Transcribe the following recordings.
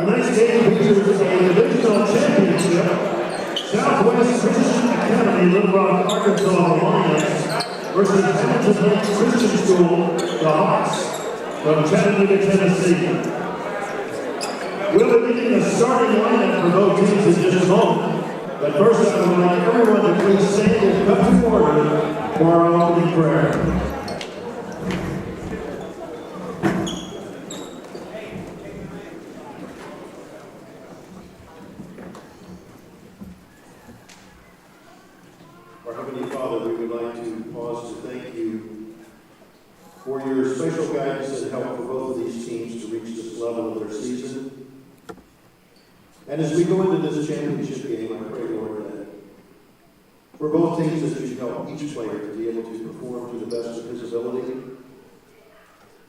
Our next game features a divisional championship. Southwest Christian Academy, Little Rock, Arkansas Alliance versus Hamilton Heights Christian School, the Hawks, from Chattanooga, Tennessee. We'll be getting a starting lineup for both teams in just a moment. But first, I would like everyone to please stand and come to order for our opening prayer. Our Heavenly Father, we would like to pause to thank you for your special guidance and help for both of these teams to reach this level of their season. And as we go into this championship game, I pray, Lord, that for both teams that you help each player to be able to perform to the best of his ability.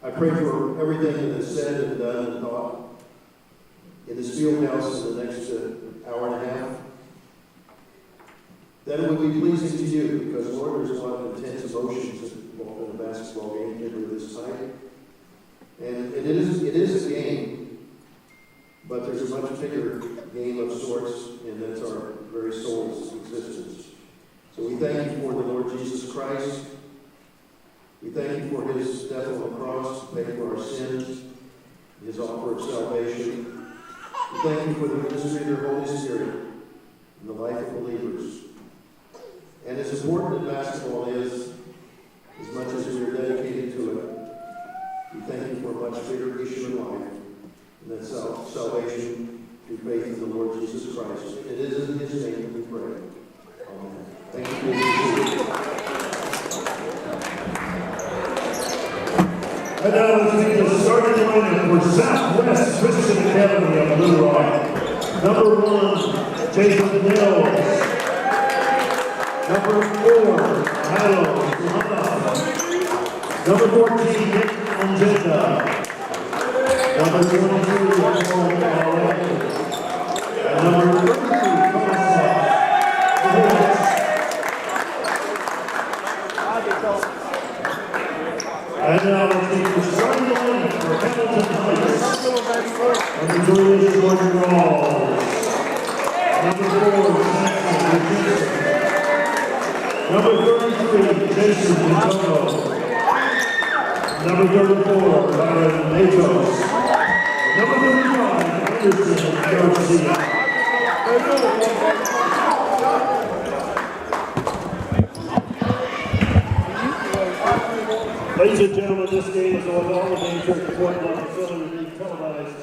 I pray for everything that is said and done and thought in this field house in the next hour and a half, that it would be pleasing to you, because, Lord, there's a lot of intense emotions involved in a basketball game here this night. And it is a game, but there's a much bigger game of sorts, and that's our very soul's existence. So we thank you for the Lord Jesus Christ. We thank you for his death on the cross, to pay for our sins, his offer of salvation. We thank you for the ministry of your Holy Spirit in the life of believers. And as important as basketball is, as much as we are dedicated to it, we thank you for a much bigger issue in life, and that's salvation through faith in the Lord Jesus Christ. It is in his name that we pray. Amen. Thank you. And now let's take the starting lineup for Southwest Christian Academy of Little Rock. Number 1, Jason Mills. Number 4, Halo Suhana. Number 14, Nick Angenda. Number 22, Nicole Allen. And number 33, and now let's take the starting lineup for Hamilton Heights. Number 3 is Jordan Rawls. Number 4, Samson. Number 33, Jason Jatono. Number 34, Byron Matos. Number 35, Anderson Garcia. Ladies and gentlemen, this game is on all the major important facilities being televised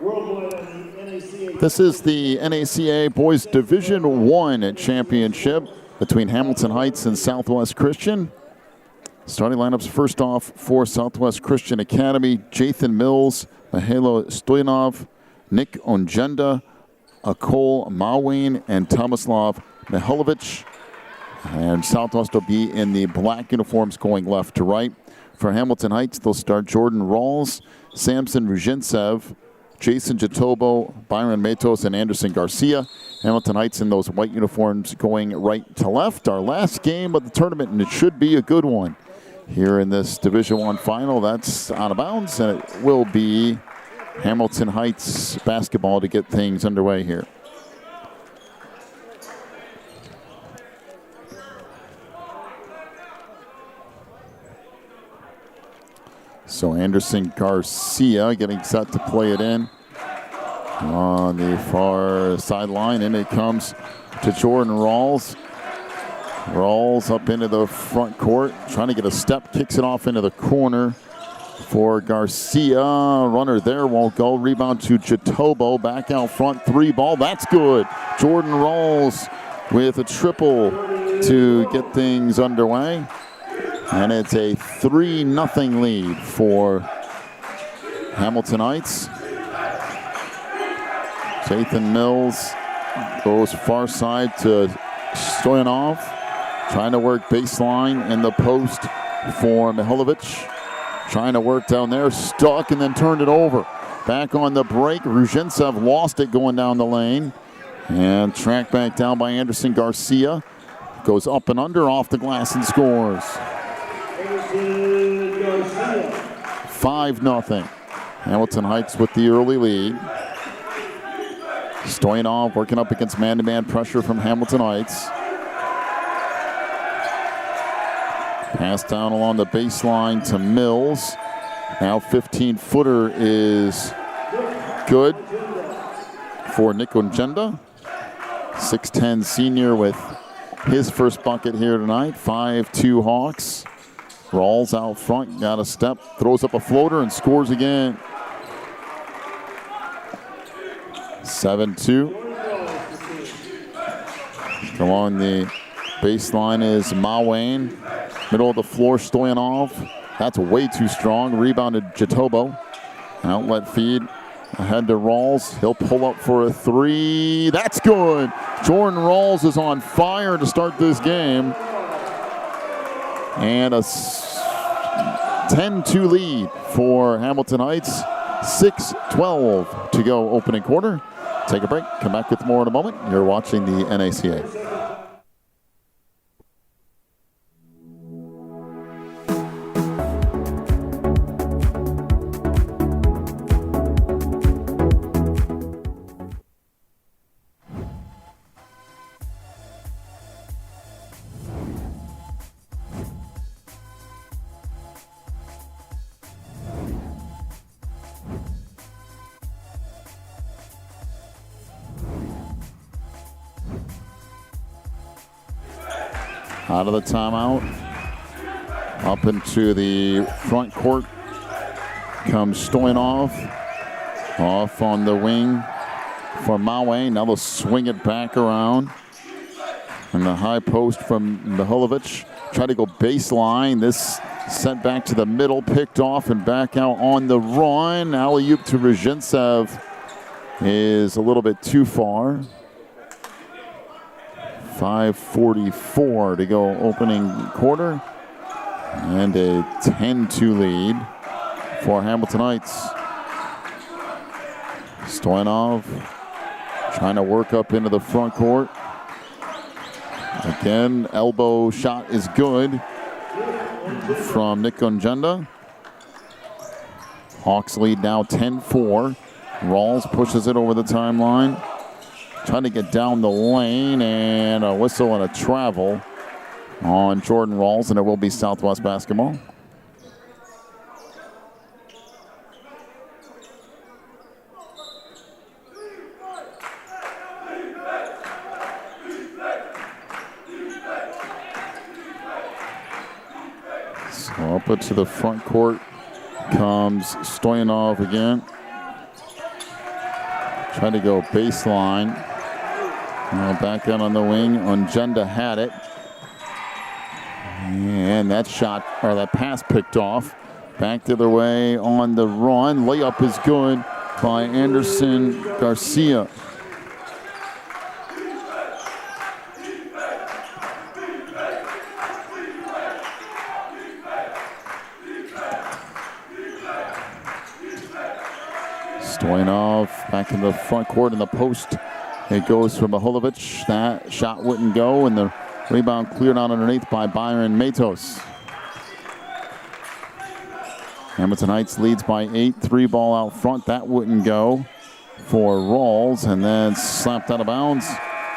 worldwide on the NACA. This is the NACA Boys Division 1 Championship between Hamilton Heights and Southwest Christian. Starting lineups first off for Southwest Christian Academy: Jathan Mills, Mihailo Stoyanov, Nick Ongenda, Akol Mawin, and Tomislav Mihailovic. And Southwest will be in the black uniforms going left to right. For Hamilton Heights, they'll start Jordan Rawls, Samson Ruzhintsev, Jason Jatobo, Byron Matos, and Anderson Garcia. Hamilton Heights in those white uniforms going right to left. Our last game of the tournament, and it should be a good one. Here in this Division I final, that's out of bounds, and it will be Hamilton Heights basketball to get things underway here. So Anderson Garcia getting set to play it in on the far sideline, and it comes to Jordan Rawls. Rawls up into the front court, trying to get a step, kicks it off into the corner for Garcia. Runner there won't go. Rebound to Jatobo, back out front, 3 ball, that's good. Jordan Rawls with a triple to get things underway. And it's a 3-0 lead for Hamilton Heights. Jathan Mills goes far side to Stoyanov, trying to work baseline in the post for Mihailovic. Trying to work down there, stuck and then turned it over. Back on the break, Ruzhintsev lost it going down the lane. And tracked back down by Anderson Garcia. Goes up and under, off the glass and scores. 5-0. Hamilton Heights with the early lead. Stoyanov working up against man-to-man pressure from Hamilton Heights. Pass down along the baseline to Mills. Now 15-footer is good for Nick Ongenda. 6'10 senior with his first bucket here tonight. 5-2 Hawks. Rawls out front, got a step, throws up a floater and scores again. 7-2. Along the baseline is Ma Wayne. Middle of the floor, Stoyanov. That's way too strong. Rebounded Jatobo. Outlet feed ahead to Rawls. He'll pull up for a three. That's good. Jordan Rawls is on fire to start this game. And a 10-2 lead for Hamilton Heights. 6:12 to go opening quarter. Take a break. Come back with more in a moment. You're watching the NACA. Out of the timeout, up into the front court comes Stoyanov. Off on the wing for Mawe. Now they'll swing it back around. And the high post from Mihulovic. Try to go baseline. This sent back to the middle, picked off and back out on the run. Alley-oop to Ruzhintsev is a little bit too far. 5:44 to go opening quarter. And a 10-2 lead for Hamilton Heights. Stoyanov trying to work up into the front court. Again, elbow shot is good from Nick Ongenda. Hawks lead now 10-4. Rawls pushes it over the timeline. Trying to get down the lane, and a whistle and a travel on Jordan Rawls, and it will be Southwest basketball. So up to the front court comes Stoyanov again. Trying to go baseline. Now back out on the wing. Ongenda had it. And that shot, or that pass picked off. Back the other way on the run. Layup is good by Anderson Garcia. Stoyanov back in the front court in the post. It goes for Mihulovic. That shot wouldn't go, and the rebound cleared out underneath by Byron Matos. Hamilton Heights leads by 8. 3 ball out front. That wouldn't go for Rawls, and then slapped out of bounds.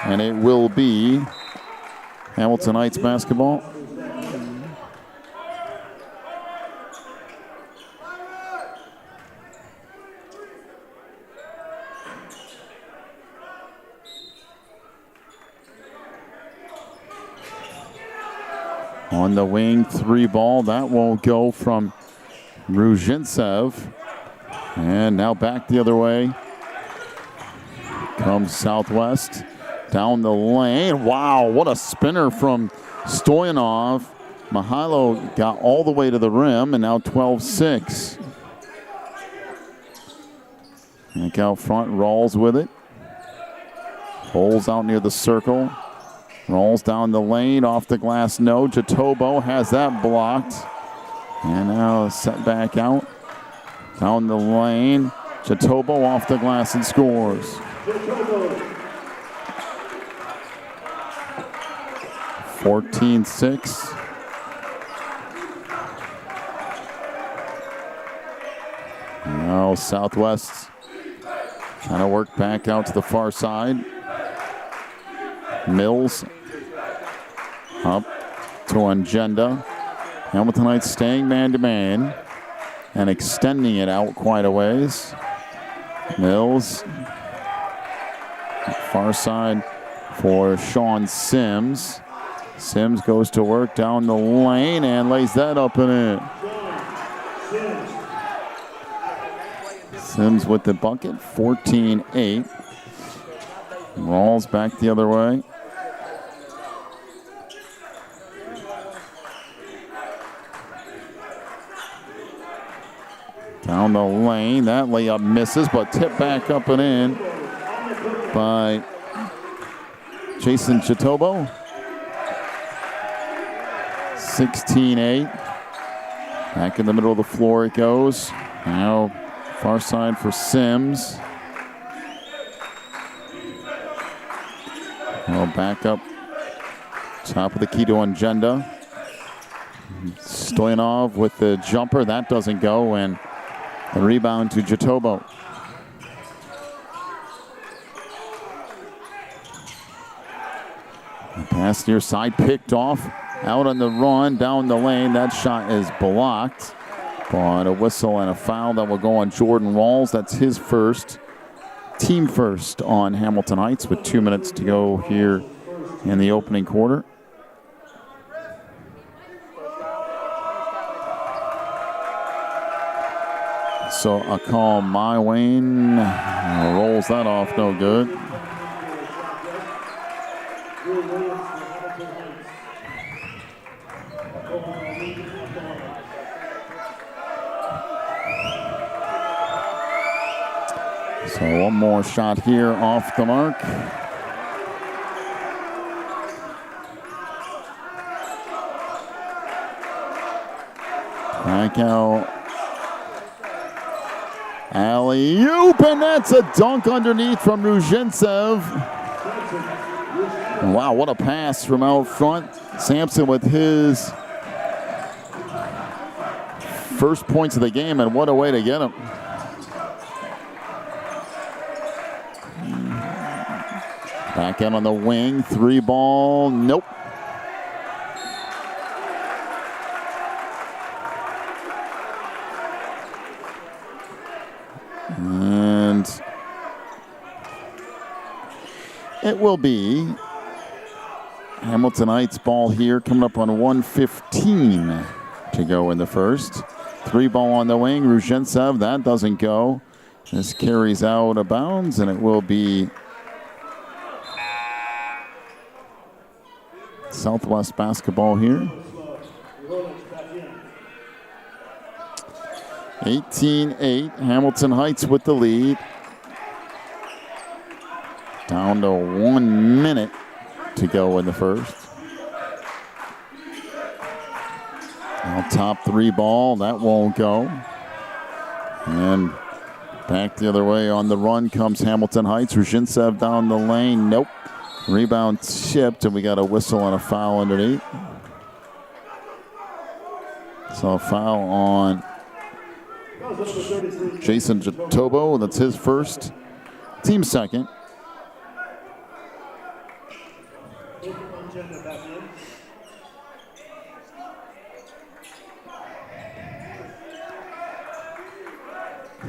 And it will be Hamilton Heights basketball. On the wing, 3 ball. That won't go from Ruzhintsev. And now back the other way comes Southwest. Down the lane. Wow, what a spinner from Stoyanov. Mihailo got all the way to the rim, and now 12-6. Back out front, Rawls with it. Holes out near the circle. Rolls down the lane, off the glass, no. Jatobo has that blocked. And now set back out. Down the lane. Jatobo off the glass and scores. 14-6. Now Southwest Trying to work back out to the far side. Mills up to Ongenda. Hamilton Heights staying man-to-man and extending it out quite a ways. Mills, far side for Sean Sims. Sims goes to work down the lane and lays that up and in. Sims with the bucket, 14-8. Rolls back the other way. Down the lane, that layup misses, but tipped back up and in by Jason Chitobo. 16-8. Back in the middle of the floor it goes. Now far side for Sims. Well, back up top of the key to Ongenda. Stoyanov with the jumper. That doesn't go, and the rebound to Jatobo. The pass near side picked off. Out on the run, down the lane. That shot is blocked. But a whistle and a foul that will go on Jordan Rawls. That's his first. Team first on Hamilton Heights with 2 minutes to go here in the opening quarter. So a call, my Wayne rolls that off, no good. So one more shot here off the mark. Back out. Alley-oop, and that's a dunk underneath from Ruzhintsev. Wow, what a pass from out front. Sampson with his first points of the game, and what a way to get him. Back out on the wing, 3-ball, nope. And it will be Hamilton Heights ball here, coming up on 1:15 to go in the first. 3-ball on the wing, Ruzhintsev, that doesn't go. This carries out of bounds, and it will be Southwest basketball here. 18-8, Hamilton Heights with the lead. Down to 1 minute to go in the first. Now top 3-ball, that won't go. And back the other way on the run comes Hamilton Heights. Ruzhintsev down the lane, nope. Rebound chipped, and we got a whistle and a foul underneath. So a foul on Jason Jatobo. That's his first, team second.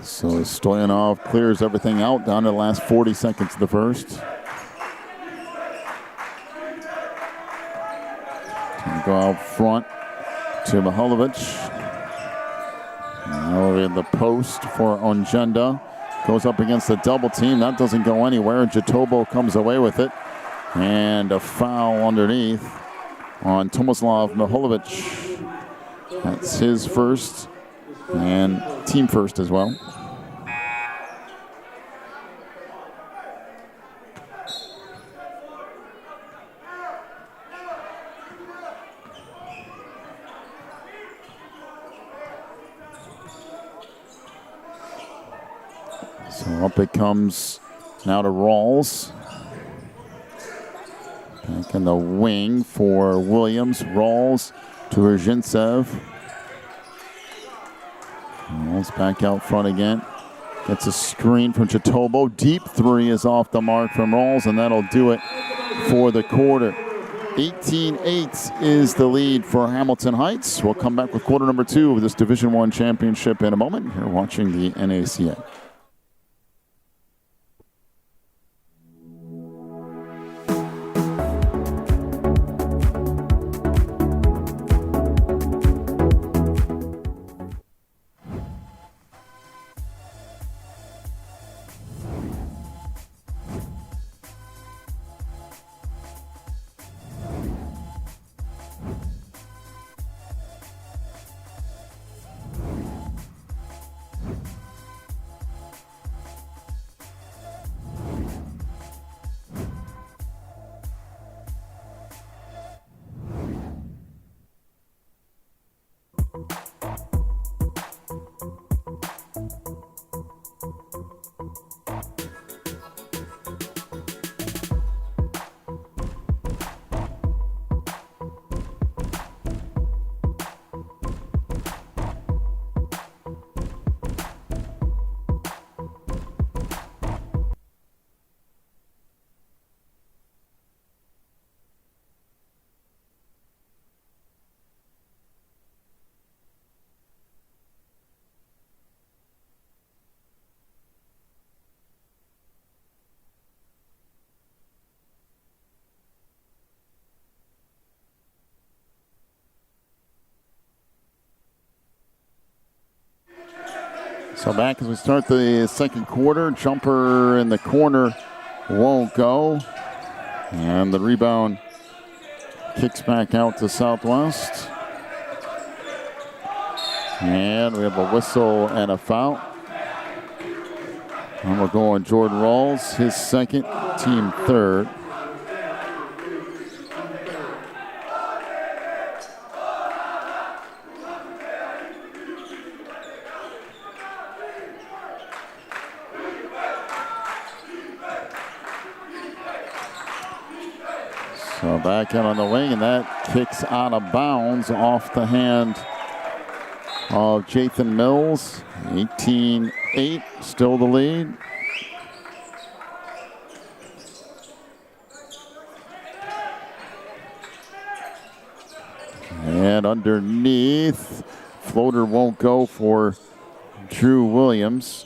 So Stoyanov clears everything out down to the last 40 seconds of the first. Go out front to Mihalovic. Now in the post for Ongenda. Goes up against the double team. That doesn't go anywhere. Jatobo comes away with it. And a foul underneath on Tomislav Mihalovic. That's his first and team first as well. So up it comes now to Rawls. Back in the wing for Williams. Rawls to Ruzhintsev. Rawls back out front again. Gets a screen from Chitobo. Deep three is off the mark from Rawls, and that'll do it for the quarter. 18-8 is the lead for Hamilton Heights. We'll come back with quarter number 2 of this Division I championship in a moment. You're watching the NACA. So back as we start the second quarter, jumper in the corner won't go. And the rebound kicks back out to Southwest. And we have a whistle and a foul. And we're going Jordan Rawls, his second, team third. So back in on the wing, and that kicks out of bounds off the hand of Jathan Mills. 18-8, still the lead. And underneath, floater won't go for Drew Williams.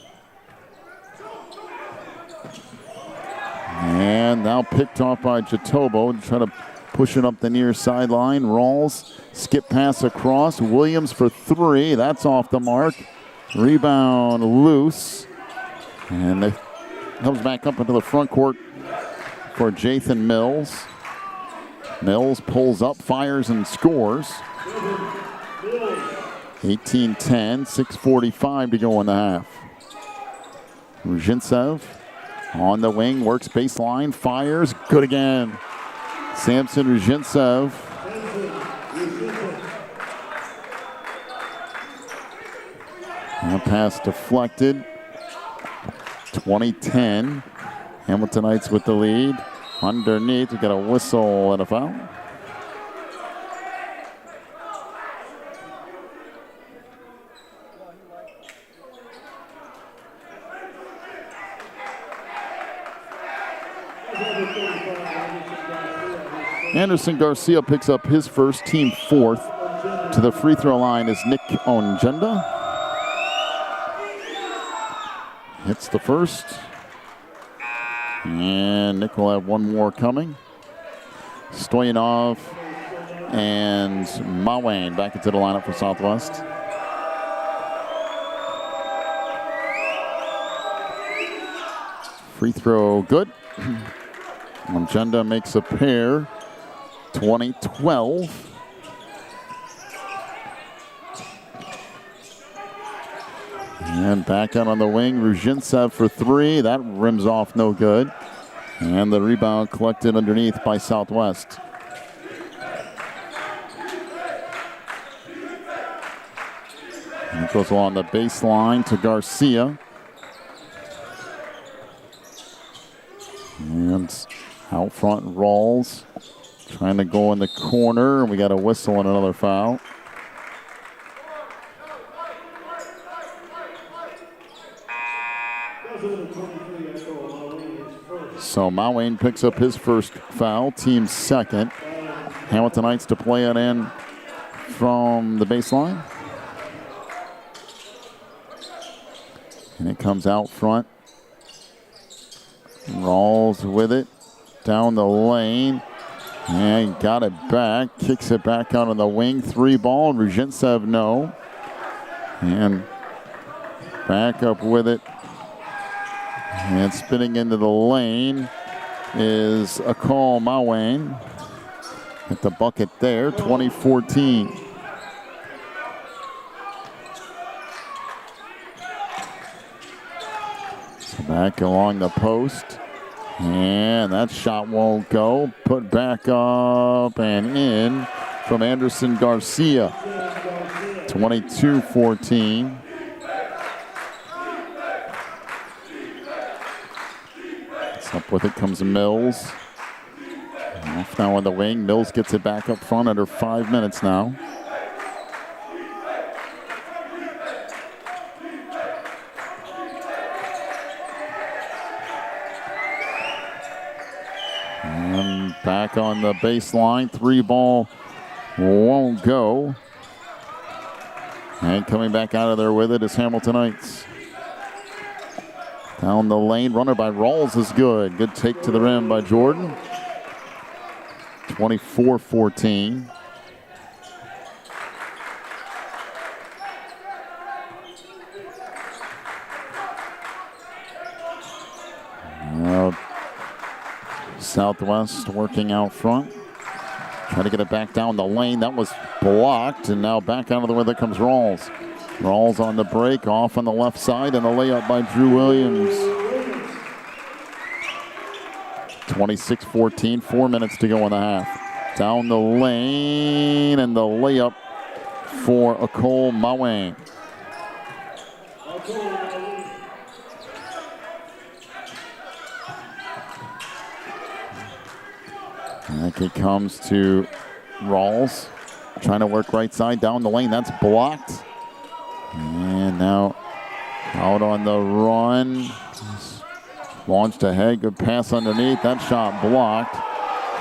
And now picked off by Chitobo to try to push it up the near sideline. Rawls, skip pass across. Williams for three. That's off the mark. Rebound loose. And it comes back up into the front court for Jathan Mills. Mills pulls up, fires, and scores. 18-10, 6:45 to go in the half. Ruzhintsev on the wing, works baseline, fires, good again. Samson Ruzhintsev. That pass deflected. 20-10. Hamilton Heights with the lead. Underneath, we got a whistle and a foul. Anderson Garcia picks up his first, team fourth. To the free throw line is Nick Ongenda. Hits the first. And Nick will have one more coming. Stoyanov and Mawang back into the lineup for Southwest. Free throw good. Ongenda makes a pair. 20-12. And back out on the wing, Ruzhintsev for three. That rims off no good. And the rebound collected underneath by Southwest. And it goes along the baseline to Garcia. And out front, Rawls trying to go in the corner. We got a whistle and another foul. So Mawayne picks up his first foul, team second. Hamilton Heights to play it in from the baseline. And it comes out front. Rolls with it down the lane. And got it back. Kicks it back out on the wing. 3 ball. Ruzhintsev no. And back up with it. And spinning into the lane is Akol Mawayne. At the bucket there, 20-14. So back along the post. And that shot won't go. Put back up and in from Anderson Garcia. 22-14. Up with it comes Mills. Off now on the wing. Mills gets it back up front under 5 minutes now. And back on the baseline. 3 ball won't go. And coming back out of there with it is Hamilton Heights. Down the lane, runner by Rawls is good. Good take to the rim by Jordan. 24-14. Southwest working out front. Trying to get it back down the lane. That was blocked, and now back out of the way there comes Rawls. Rawls on the break, off on the left side, and a layup by Drew Williams. 26-14, 4 minutes to go in the half. Down the lane, and the layup for Akol Mawayne. Back it comes to Rawls. Trying to work right side down the lane. That's blocked. And now out on the run. Launched ahead. Good pass underneath. That shot blocked.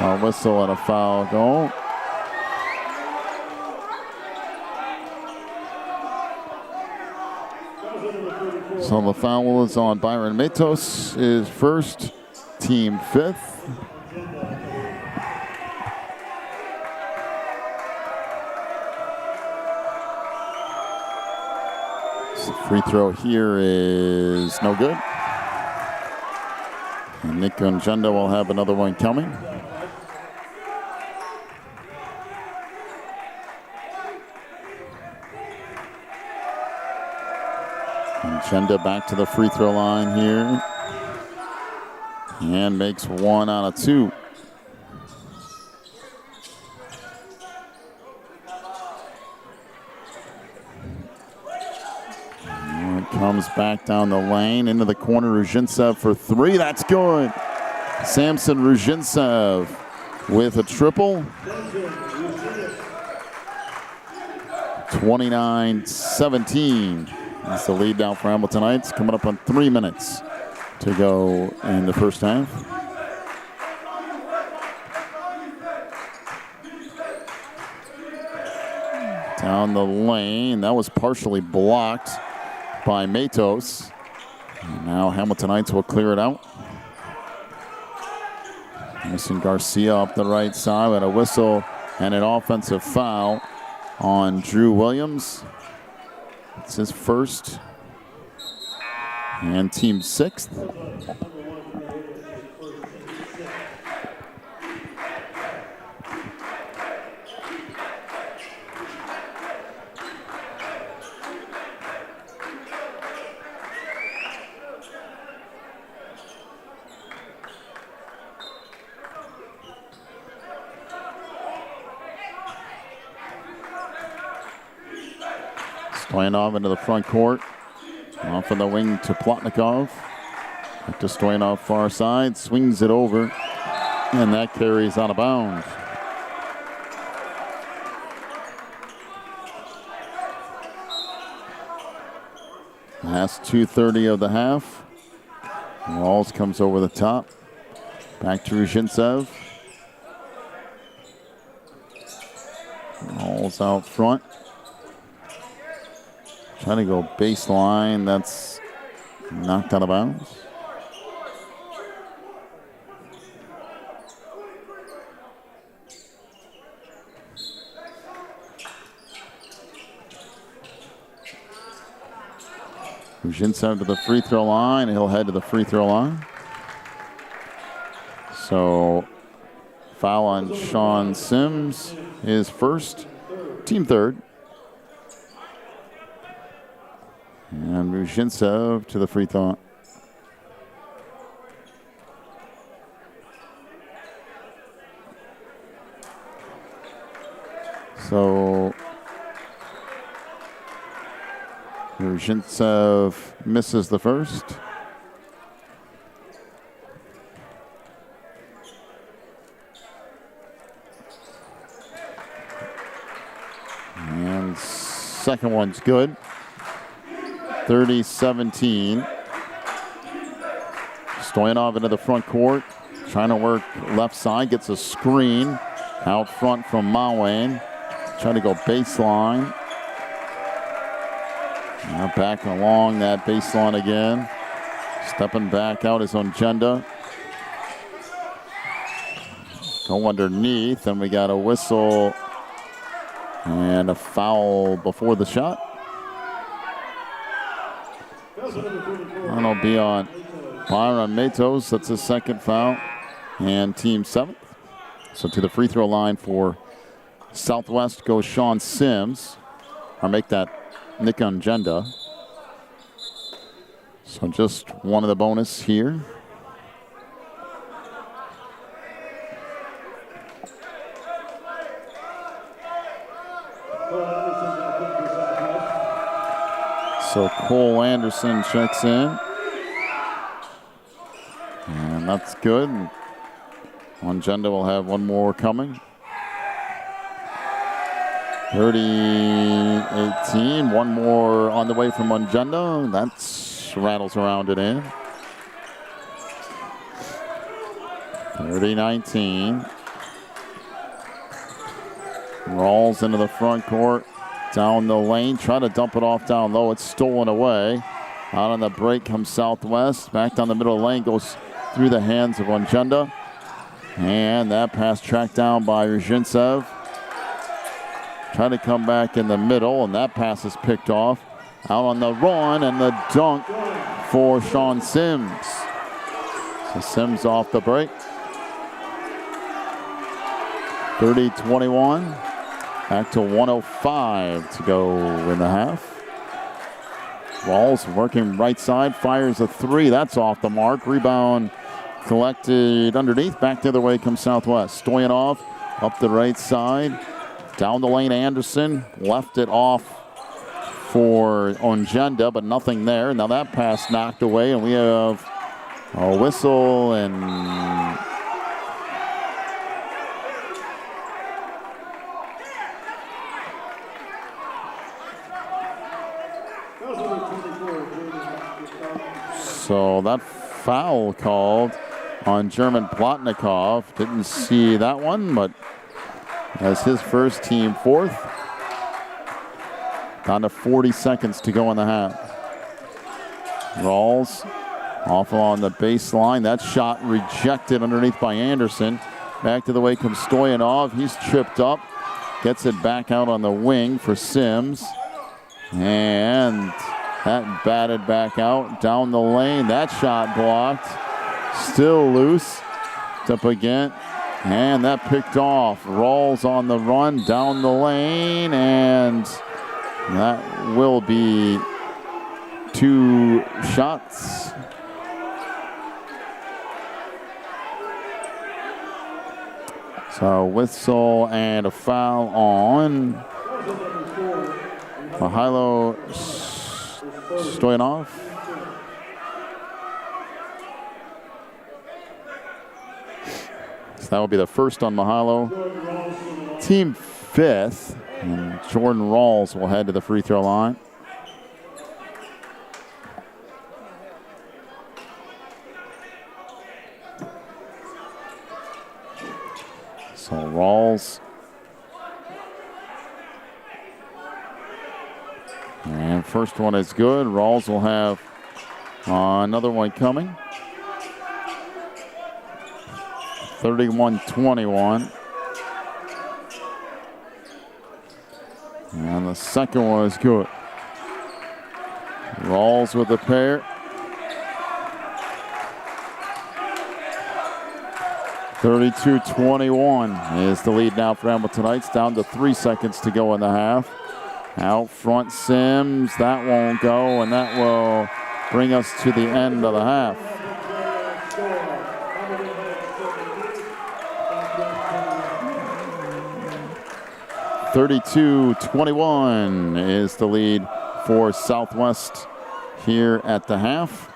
A whistle and a foul goal. So the foul is on Byron Matos. Is first, team 5th. Free throw here is no good. And Nick Gunjenda will have another one coming. Gunjenda back to the free throw line here. And makes 1 out of 2. Comes back down the lane into the corner. Ruzhintsev for 3. That's good. Samson Ruzhintsev with a triple. 29-17. That's the lead now for Hamilton Heights. Coming up on 3 minutes to go in the first half. Down the lane. That was partially blocked by Matos. And now Hamilton Heights will clear it out. Anderson Garcia up the right side with a whistle and an offensive foul on Drew Williams. It's his first and team 6th. Stoyanov into the front court. Off on the wing to Plotnikov. Back to Stoyanov far side. Swings it over. And that carries out of bounds. Last 2:30 of the half. Rawls comes over the top. Back to Ruzhintsev. Rolls out front. Trying to go baseline. That's knocked out of bounds. Ruzhintsev to the free throw line. He'll head to the free throw line. So foul on Sean Sims is first, team third. And Ruzhintsev to the free throw. So Ruzhintsev misses the first. And second one's good. 30-17. Stoyanov into the front court. Trying to work left side. Gets a screen out front from Mawane. Trying to go baseline. Now back along that baseline again. Stepping back out is Ongenda. Go underneath, and we got a whistle and a foul before the shot. That'll be on Byron Matos. That's his second foul. And team seventh. So to the free throw line for Southwest goes Sean Sims. Or make that Nick Ongenda. So just one of the bonus here. So Cole Anderson checks in. And that's good. Ongenda will have one more coming. 30-18. One more on the way from Ongenda. That's rattles around it in. 30-19. Rolls into the front court. Down the lane. Trying to dump it off down low. It's stolen away. Out on the break comes Southwest. Back down the middle of the lane. Goes through the hands of Ongenda. And that pass tracked down by Ruzhintsev. Trying to come back in the middle, and that pass is picked off. Out on the run, and the dunk for Sean Sims. So Sims off the break. 30-21. Back to 1:05 to go in the half. Rawls working right side, fires a three. That's off the mark. Rebound collected underneath. Back the other way comes Southwest. Stoyanov up the right side. Down the lane, Anderson left it off for Ongenda, but nothing there. Now that pass knocked away, and we have a whistle and so that foul called on German Plotnikov. Didn't see that one, but as his first, team fourth. Down to 40 seconds to go in the half. Rawls off on the baseline. That shot rejected underneath by Anderson. Back to the way comes Stoyanov. He's tripped up. Gets it back out on the wing for Sims. And that batted back out down the lane. That shot blocked. Still loose. Up again. And that picked off. Rawls on the run down the lane, and that will be two shots. So whistle and a foul on Mihailo Stoyanov. So that will be the first on Mihailo. Team fifth, and Jordan Rawls will head to the free throw line. So Rawls. And first one is good. Rawls will have another one coming. 31-21. And the second one is good. Rawls with the pair. 32-21 is the lead now for Hamilton Heights. Down to 3 seconds to go in the half. Out front, Sims. That won't go, and that will bring us to the end of the half. (32-21) is the lead for Southwest here at the half.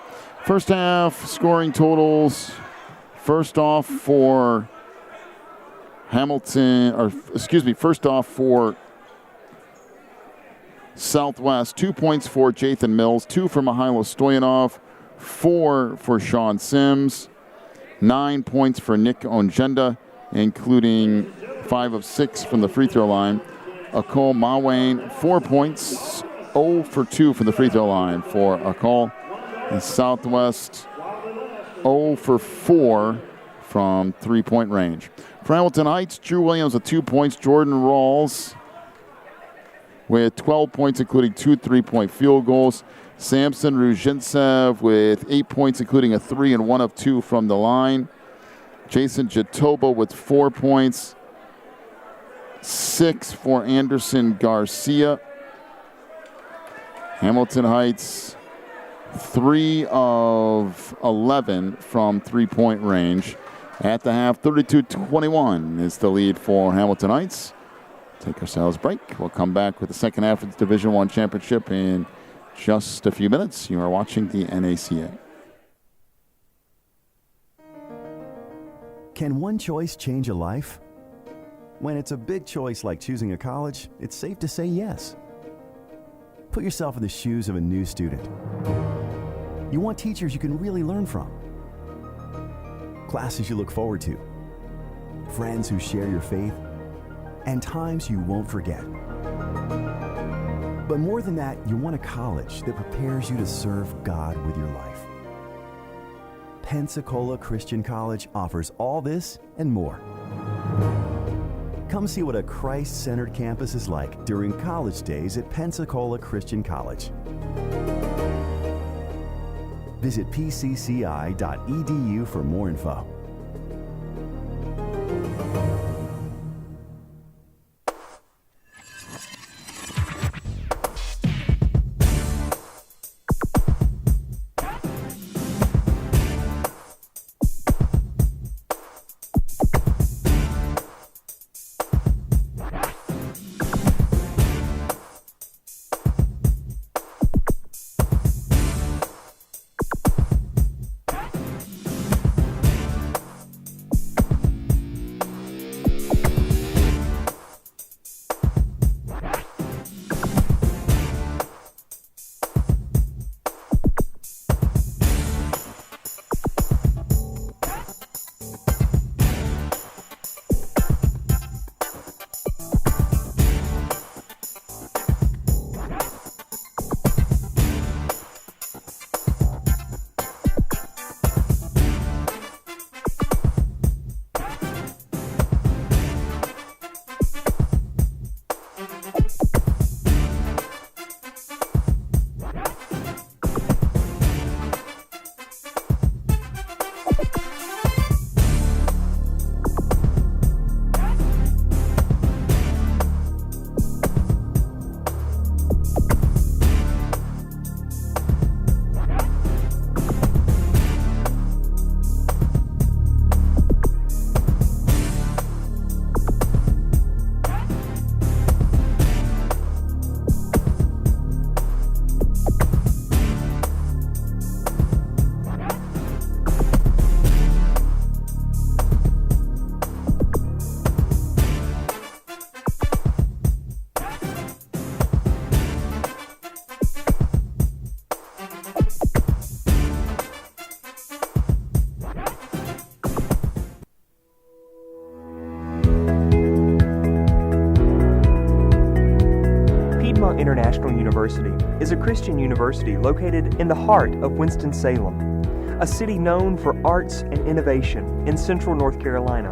First half scoring totals. First off for Southwest, 2 points for Jathan Mills, 2 for Mihailo Stoyanov, 4 for Sean Sims, 9 points for Nick Ongenda, including 5 of 6 from the free throw line. Akol Mawane, 4 points, 0 for 2 from the free throw line for Akol. And Southwest, 0 for 4 from three-point range. For Hamilton Heights, Drew Williams with 2 points, Jordan Rawls with 12 points, including 2 3-point field goals. Samson Ruzhintsev with 8 points, including a 3 and 1 of 2 from the line. Jason Jatoba with 4 points, 6 for Anderson Garcia. Hamilton Heights, 3 of 11 from three-point range. At the half, 32-21 is the lead for Hamilton Heights. Take ourselves a break. We'll come back with the second half of the Division I championship in just a few minutes. You are watching the NACA. Can one choice change a life? When it's a big choice like choosing a college, it's safe to say yes. Put yourself in the shoes of a new student. You want teachers you can really learn from, classes you look forward to, friends who share your faith, and times you won't forget. But more than that, you want a college that prepares you to serve God with your life. Pensacola Christian College offers all this and more. Come see what a Christ-centered campus is like during college days at Pensacola Christian College. Visit pcci.edu for more info. International University is a Christian university located in the heart of Winston-Salem, a city known for arts and innovation in central North Carolina.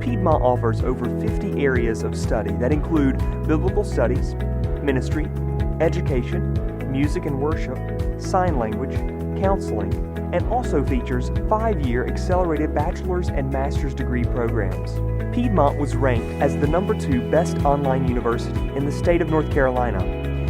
Piedmont offers over 50 areas of study that include biblical studies, ministry, education, music and worship, sign language, counseling, and also features 5-year accelerated bachelor's and master's degree programs. Piedmont was ranked as the #2 best online university in the state of North Carolina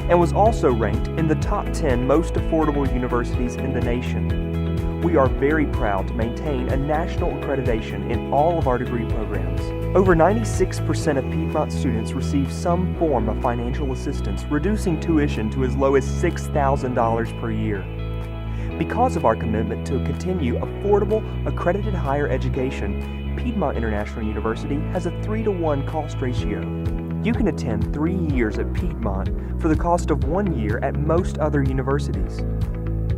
and was also ranked in the top 10 most affordable universities in the nation. We are very proud to maintain a national accreditation in all of our degree programs. Over 96% of Piedmont students receive some form of financial assistance, reducing tuition to as low as $6,000 per year. Because of our commitment to continue affordable, accredited higher education, Piedmont International University has a 3-to-1 cost ratio. You can attend 3 years at Piedmont for the cost of 1 year at most other universities.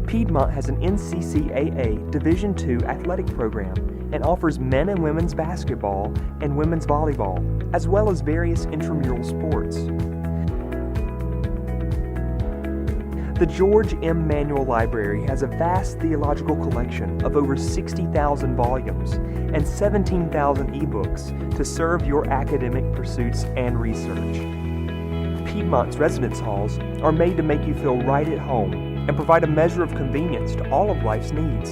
Piedmont has an NCCAA Division II athletic program and offers men and women's basketball and women's volleyball, as well as various intramural sports. The George M. Manual Library has a vast theological collection of over 60,000 volumes and 17,000 ebooks to serve your academic pursuits and research. Piedmont's residence halls are made to make you feel right at home and provide a measure of convenience to all of life's needs.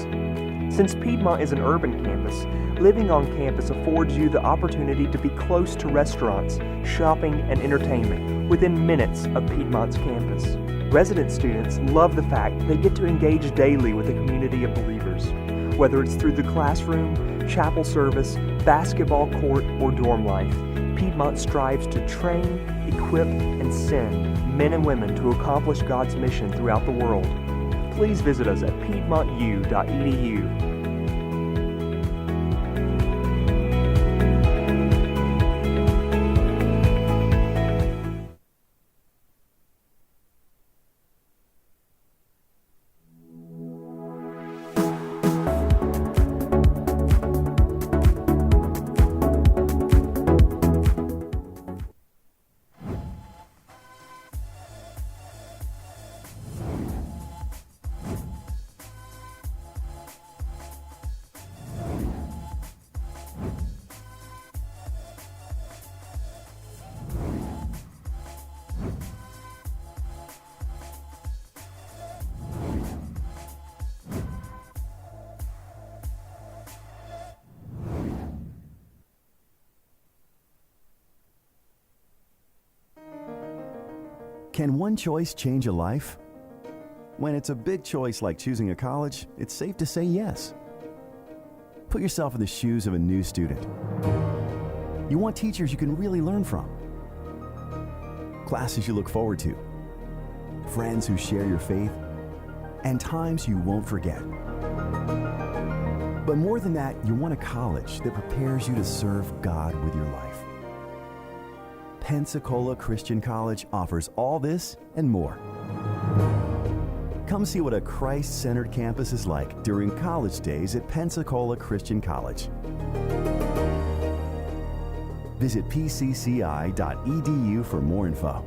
Since Piedmont is an urban campus, living on campus affords you the opportunity to be close to restaurants, shopping, and entertainment within minutes of Piedmont's campus. Resident students love the fact they get to engage daily with a community of believers. Whether it's through the classroom, chapel service, basketball court, or dorm life, Piedmont strives to train, equip, and send men and women to accomplish God's mission throughout the world. Please visit us at piedmontu.edu. Can one choice change a life? When it's a big choice like choosing a college, it's safe to say yes. Put yourself in the shoes of a new student. You want teachers you can really learn from, classes you look forward to, friends who share your faith, and times you won't forget. But more than that, you want a college that prepares you to serve God with your life. Pensacola Christian College offers all this and more. Come see what a Christ-centered campus is like during college days at Pensacola Christian College. Visit pcci.edu for more info.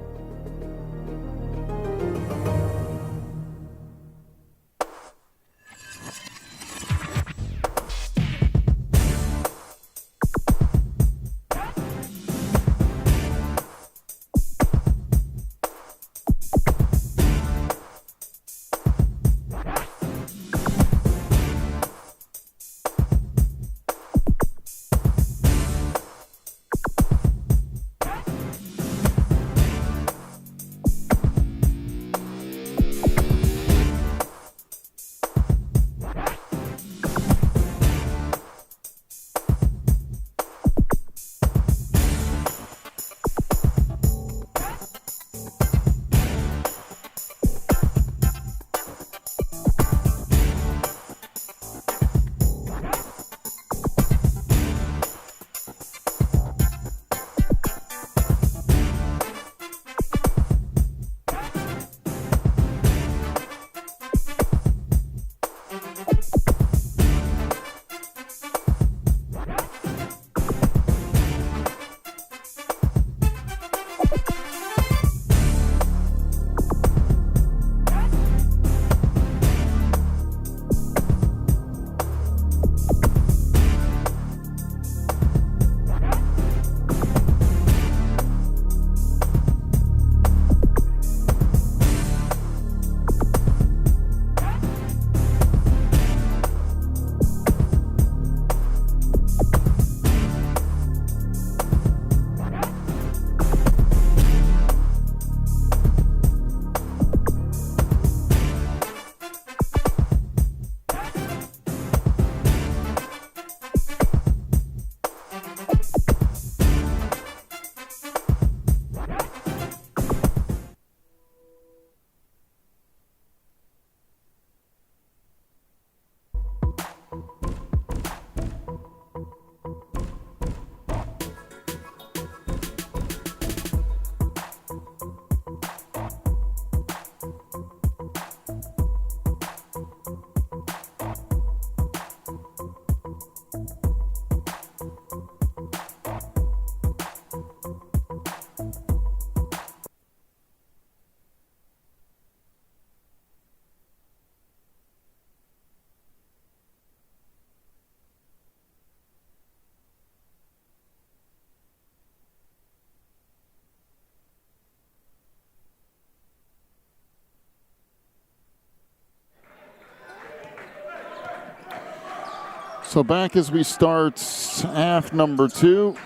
So back as we start half number 2.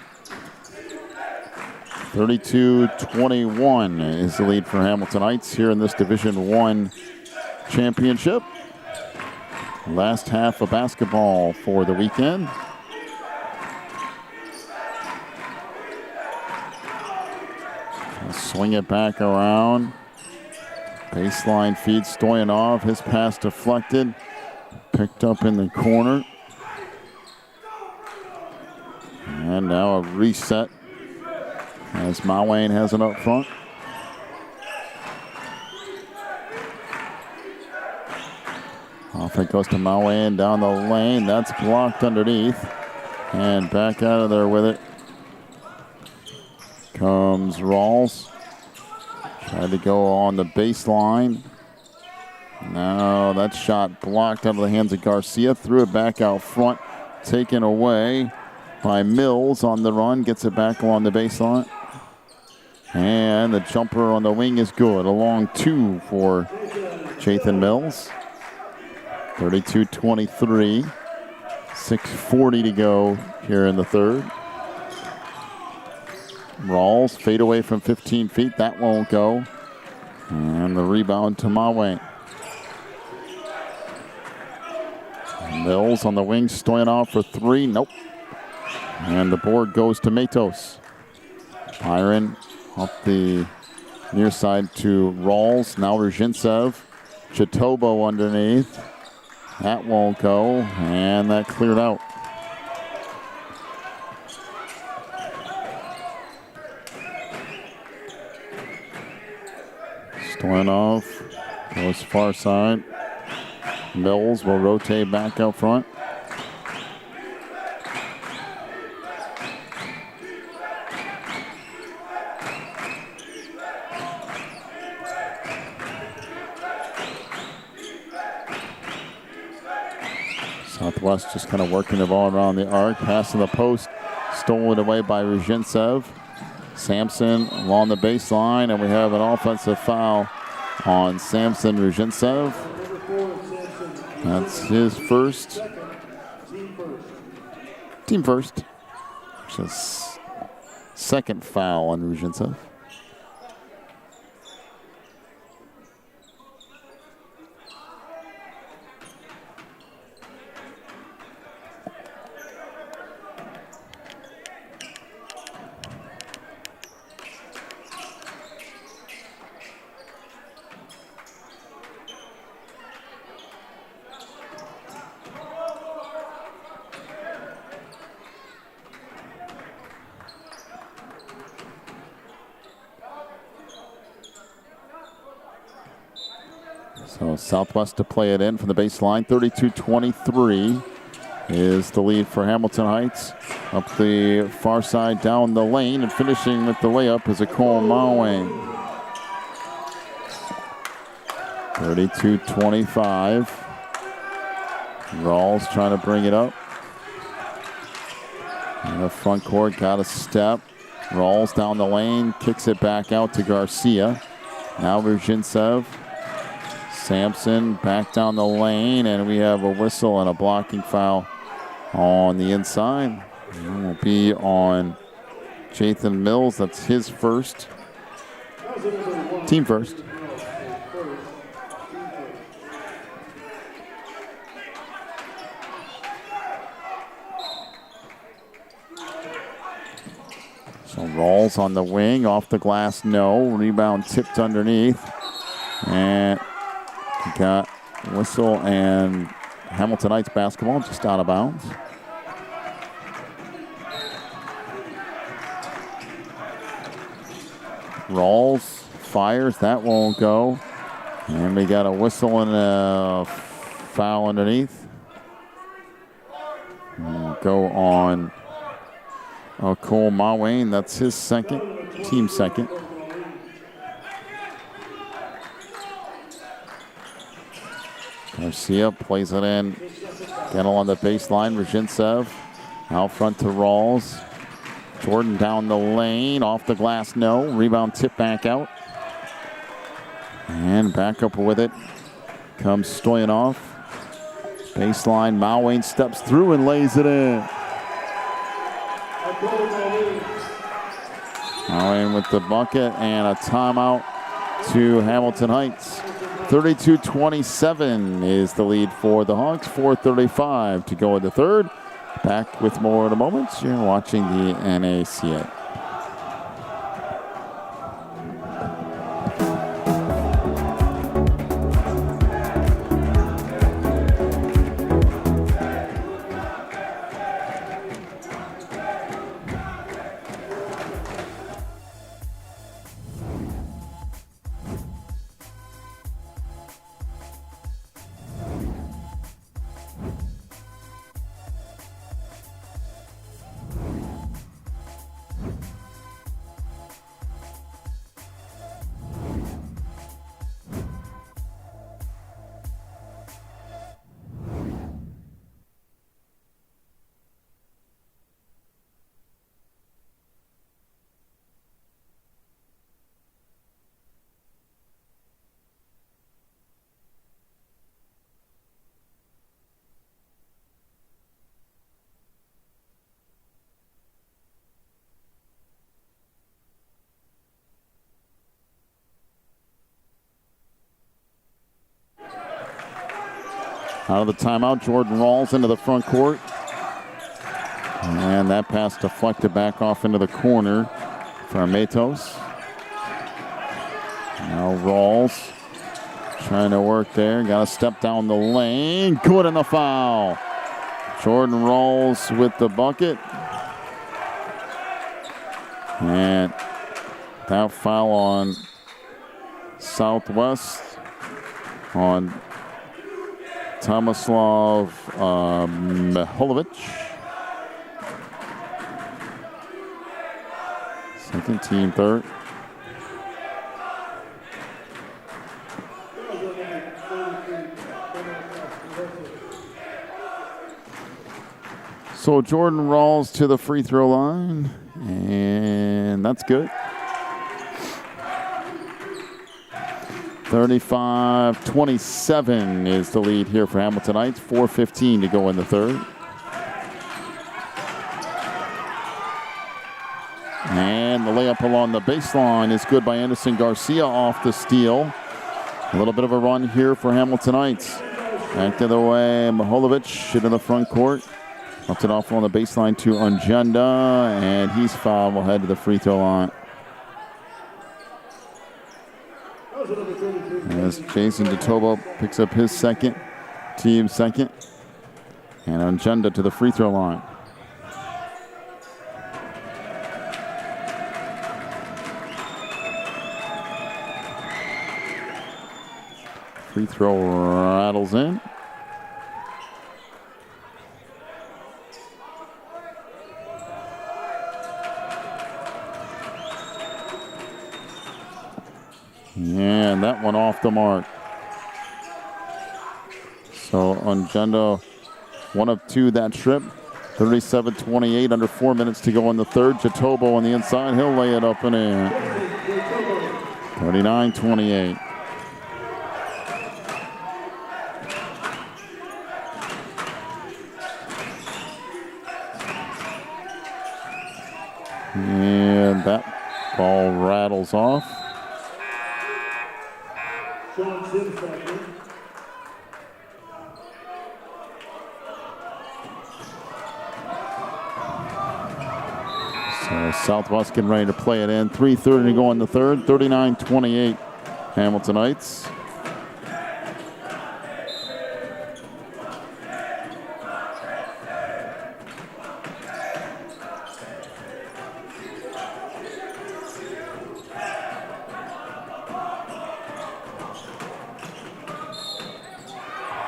32-21 is the lead for Hamilton Heights here in this Division I championship. Last half of basketball for the weekend. Swing it back around. Baseline feed Stoyanov. His pass deflected. Picked up in the corner. And now a reset as Mawayne has it up front. Off it goes to Mawayne down the lane. That's blocked underneath. And back out of there with it comes Rawls. Tried to go on the baseline. No, that shot blocked out of the hands of Garcia. Threw it back out front. Taken away by Mills on the run. Gets it back along the baseline. And the jumper on the wing is good. A long 2 for Jathan Mills. 32-23. 6:40 to go here in the third. Rawls fade away from 15 feet. That won't go. And the rebound to Mawayne. Mills on the wing. Stoyanov for 3. Nope. And the board goes to Matos. Byron up the near side to Rawls. Now Ruzhintsev. Chitobo underneath. That won't go. And that cleared out. Stoyanov goes far side. Mills will rotate back out front. Southwest just kind of working the ball around the arc. Pass to the post. Stolen away by Ruzhintsev. Sampson along the baseline, and we have an offensive foul on Samson Ruzhintsev. That's his first. Team first. Just second foul on Ruzhintsev. So Southwest to play it in from the baseline. 32-23 is the lead for Hamilton Heights. Up the far side down the lane, and finishing with the layup is a Cole Mawayne. 32-25. Rawls trying to bring it up. In the front court, got a step. Rawls down the lane, kicks it back out to Garcia. Now Ruzhintsev. Sampson back down the lane, and we have a whistle and a blocking foul on the inside. It will be on Jathan Mills. That's his first. Team first. So Rawls on the wing, off the glass, no. Rebound tipped underneath. And got whistle and Hamilton Heights basketball just out of bounds. Rawls fires, that won't go. And we got a whistle and a foul underneath. We'll go on Cole Mawayne, that's his second, team second. Garcia plays it in. Gettle on the baseline. Ruzhintsev out front to Rawls. Jordan down the lane. Off the glass, no. Rebound tip back out. And back up with it comes Stoyanov. Baseline, Malwane steps through and lays it in. Malwane with the bucket and a timeout to Hamilton Heights. 32-27 is the lead for the Hawks. 4:35 to go in the third. Back with more in a moment. You're watching the NACA. Out of the timeout, Jordan Rawls into the front court. And that pass deflected back off into the corner for Matos. Now Rawls trying to work there. Got to step down the lane. Good in the foul. Jordan Rawls with the bucket. And that foul on Southwest on Tomislav Miholovic. Second team, third. So Jordan Rawls to the free throw line, and that's good. 35-27 is the lead here for Hamilton Heights. 4:15 to go in the third. And the layup along the baseline is good by Anderson Garcia off the steal. A little bit of a run here for Hamilton Heights. Back to the way, Miholovic into the front court. Left it off on the baseline to Ungenda, and he's fouled. We'll head to the free throw line. As Jason DeTobo picks up his second, team second. And Ungenda to the free throw line. Free throw rattles in. And that one off the mark. So Ungenda, 1 of 2 that trip. 37-28, under 4 minutes to go in the third. Jatobo on the inside, he'll lay it up and in. 39-28. And that ball rattles off. So Southwest getting ready to play it in. 3:30 to go in the third. 39-28 Hamilton Heights.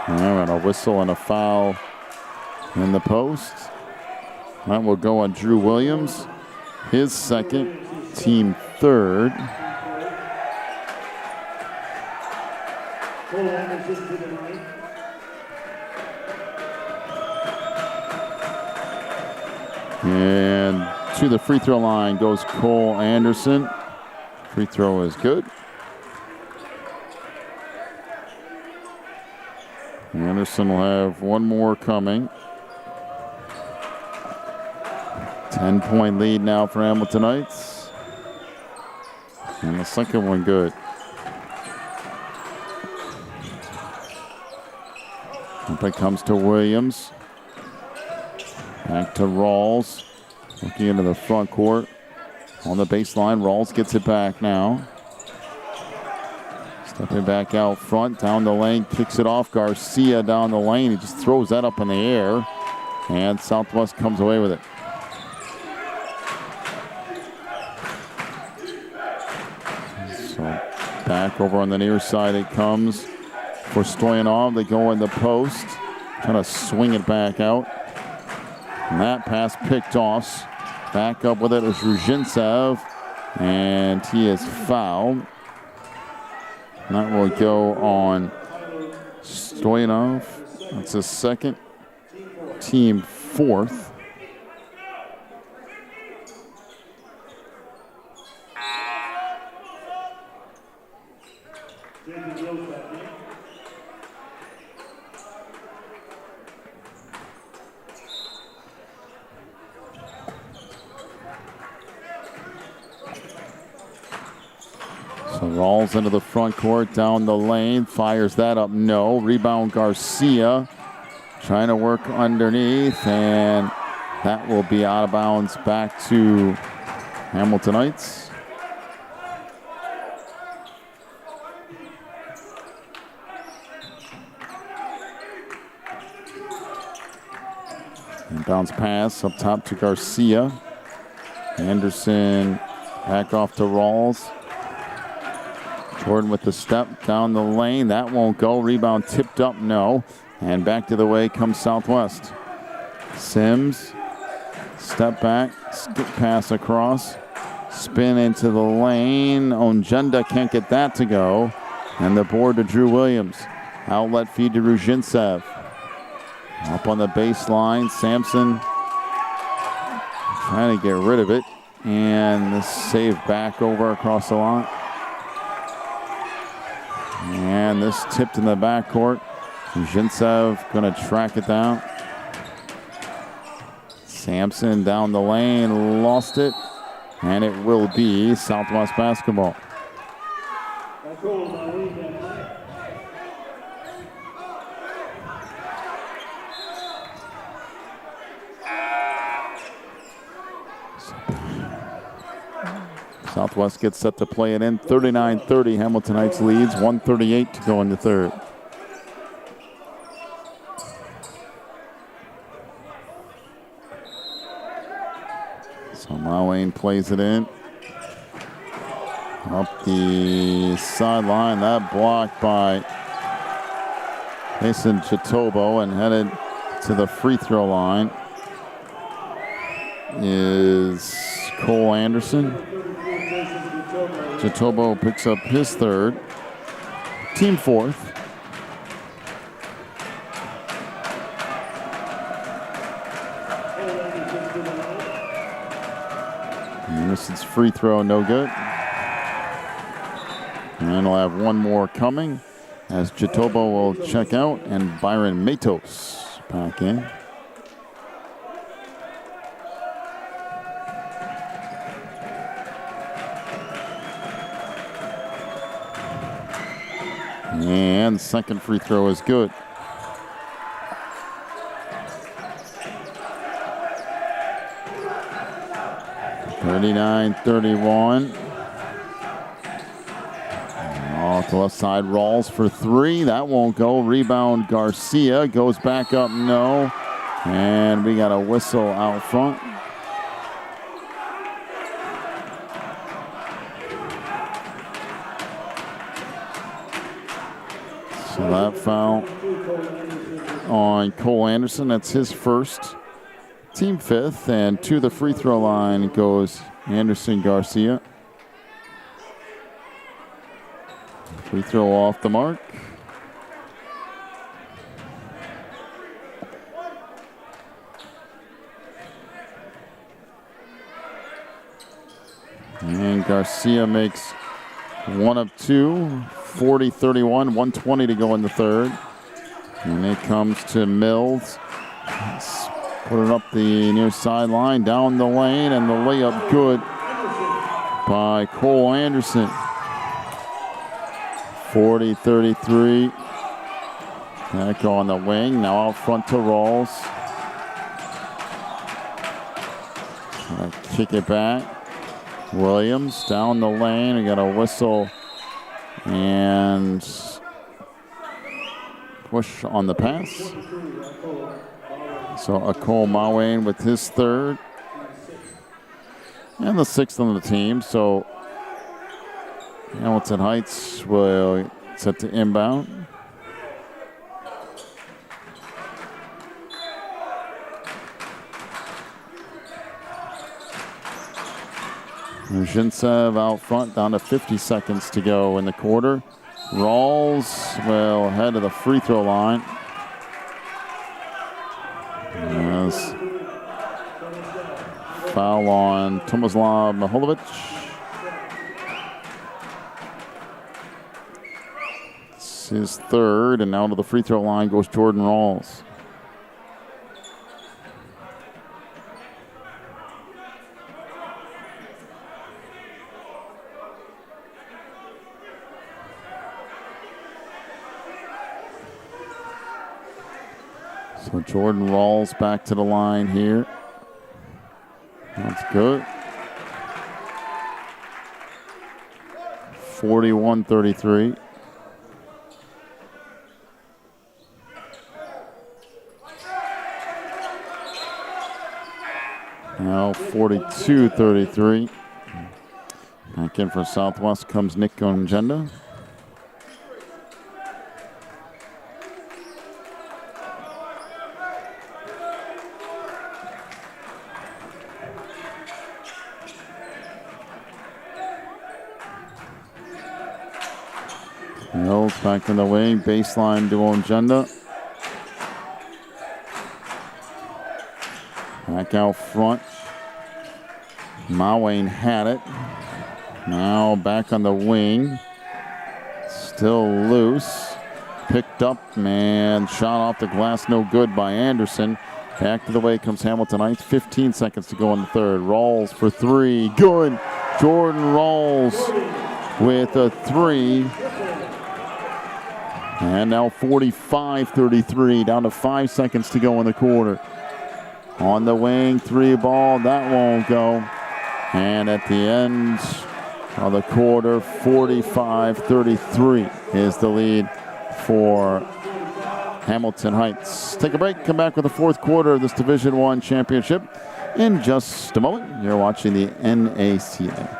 All right, a whistle and a foul in the post. That will go on Drew Williams. His second, team third. And to the free throw line goes Cole Anderson. Free throw is good. And Anderson will have one more coming. 10-point lead now for Hamiltonites. And the second one good. Up it comes to Williams. Back to Rawls. Looking into the front court. On the baseline, Rawls gets it back now. Stepping back out front, down the lane, kicks it off. Garcia down the lane. He just throws that up in the air. And Southwest comes away with it. So back over on the near side it comes for Stoyanov. They go in the post. Trying to swing it back out. And that pass picked off. Back up with it is Ruzhintsev. And he is fouled. And that will go on Stoyanov. That's his second. Team fourth. So rolls into the front court, down the lane, fires that up, no. Rebound Garcia, trying to work underneath, and that will be out of bounds back to Hamiltonites. And bounce pass up top to Garcia. Anderson back off to Rawls. Jordan with the step down the lane. That won't go. Rebound tipped up, no. And back to the way comes Southwest. Sims, step back, skip pass across, spin into the lane. Ongenda can't get that to go. And the board to Drew Williams. Outlet feed to Ruzhintsev. Up on the baseline, Sampson trying to get rid of it. And the save back over across the line. And this tipped in the backcourt. Ruzhintsev going to track it down. Sampson down the lane, lost it. And it will be Southwest basketball. Southwest gets set to play it in. 39-30, Hamiltonites leads. 1:38 to go in the third. So Mawayne plays it in. Up the sideline. That blocked by Mason Chitobo and headed to the free throw line is Cole Anderson. Chitobo picks up his third. Team fourth. Anderson's free throw, no good. And we'll have one more coming as Chitobo will check out and Byron Matos back in. And second free throw is good. (39-31). Off the left side, Rawls for three. That won't go. Rebound Garcia goes back up, no. And we got a whistle out front. So that foul on Cole Anderson. That's his first. Team fifth, and to the free throw line goes Anderson Garcia. Free throw off the mark. And Garcia makes one of two. 40-31, 1:20 to go in the third. And it comes to Mills. Let's put it up the near sideline, down the lane, and the layup good by Cole Anderson. 40-33. NACA on the wing, now out front to Rawls. Kick it back. Williams down the lane. We got a whistle and push on the pass. So Akol Mawane with his third and the sixth on the team. So Hamilton Heights will set to inbound. Zhintsev out front, down to 50 seconds to go in the quarter. Rawls, well, ahead of the free throw line. Yes. Foul on Tomislav Maholovic. It's his third, and now to the free throw line goes Jordan Rawls. So Jordan Rawls back to the line here. That's good. 41-33. Now 42-33. Back in for Southwest comes Nick Ongenda. Mills back in the wing, baseline to Ongenda. Back out front. Mawane had it. Now back on the wing. Still loose. Picked up, man. Shot off the glass, no good by Anderson. Back to the way comes Hamilton Heights. 15 seconds to go in the third. Rawls for three. Good. Jordan Rawls with a three. And now 45-33, down to 5 seconds to go in the quarter. On the wing, three ball, that won't go. And at the end of the quarter, 45-33 is the lead for Hamilton Heights. Take a break, come back with the fourth quarter of this Division I championship in just a moment. You're watching the NACA.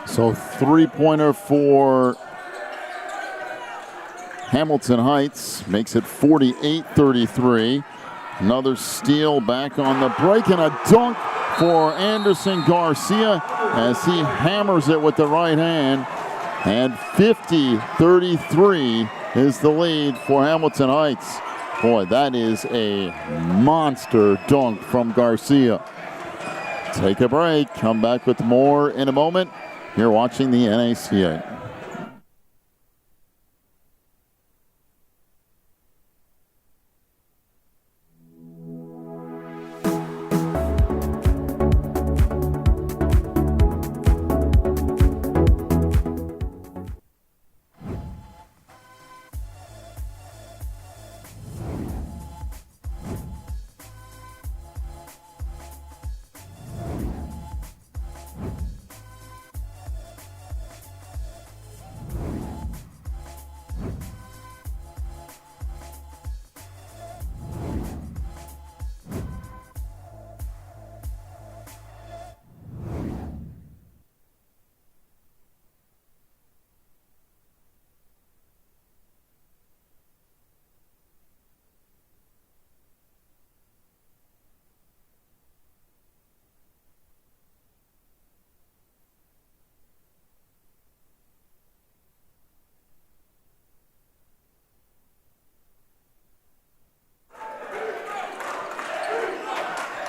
So three-pointer for Hamilton Heights makes it 48-33. Another steal back on the break and a dunk for Anderson Garcia as he hammers it with the right hand. And 50-33 is the lead for Hamilton Heights. Boy, that is a monster dunk from Garcia. Take a break. Come back with more in a moment. You're watching the NACA.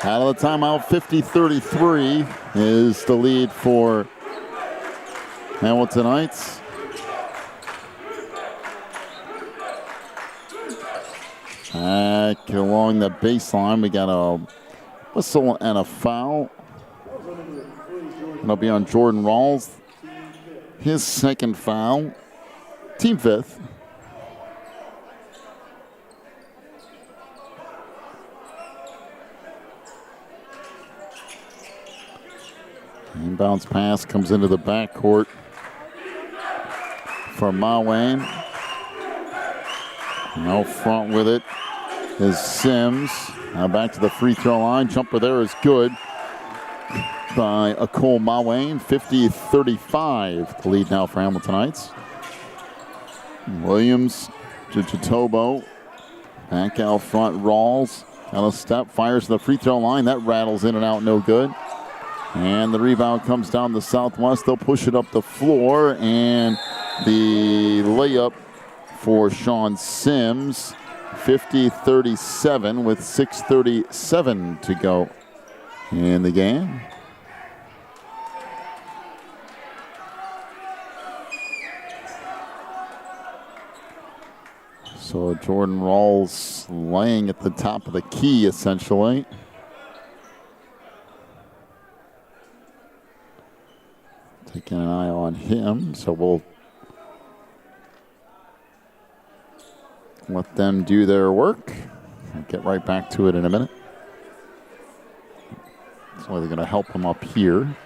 Out of the timeout, 50-33 is the lead for Hamilton Heights. Back along the baseline, we got a whistle and a foul. It'll be on Jordan Rawls. His second foul, team fifth. Inbounds pass comes into the backcourt for Mawayne. Out front with it is Sims. Now back to the free throw line. Jumper there is good by Akol Mawayne. 50-35. The lead now for Hamilton Heights. Williams to Jatobo. Back out front. Rawls out of step. Fires to the free throw line. That rattles in and out. No good. And the rebound comes down the southwest. They'll push it up the floor. And the layup for Sean Sims. 50-37 with 6:37 to go in the game. So Jordan Rawls laying at the top of the key, essentially. Taking an eye on him, so we'll let them do their work. I'll get right back to it in a minute. So they're going to help him up here.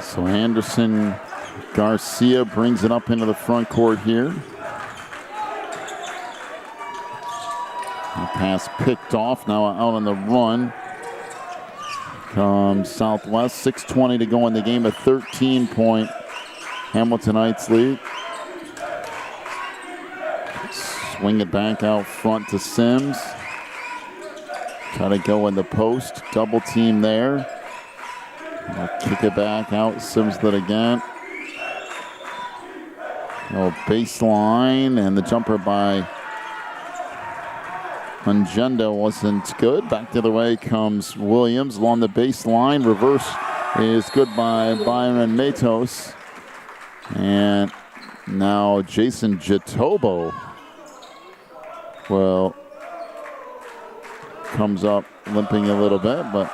So Anderson Garcia brings it up into the front court here. The pass picked off, now out on the run. Comes Southwest, 6:20 to go in the game, a 13-point Hamilton Heights lead. Swing it back out front to Sims. Try to go in the post, double team there. I'll kick it back out, Sims did again. Baseline, and the jumper by Ungenda wasn't good. Back the other way comes Williams along the baseline. Reverse is good by Byron Matos. And now Jason Jatobo comes up limping a little bit, but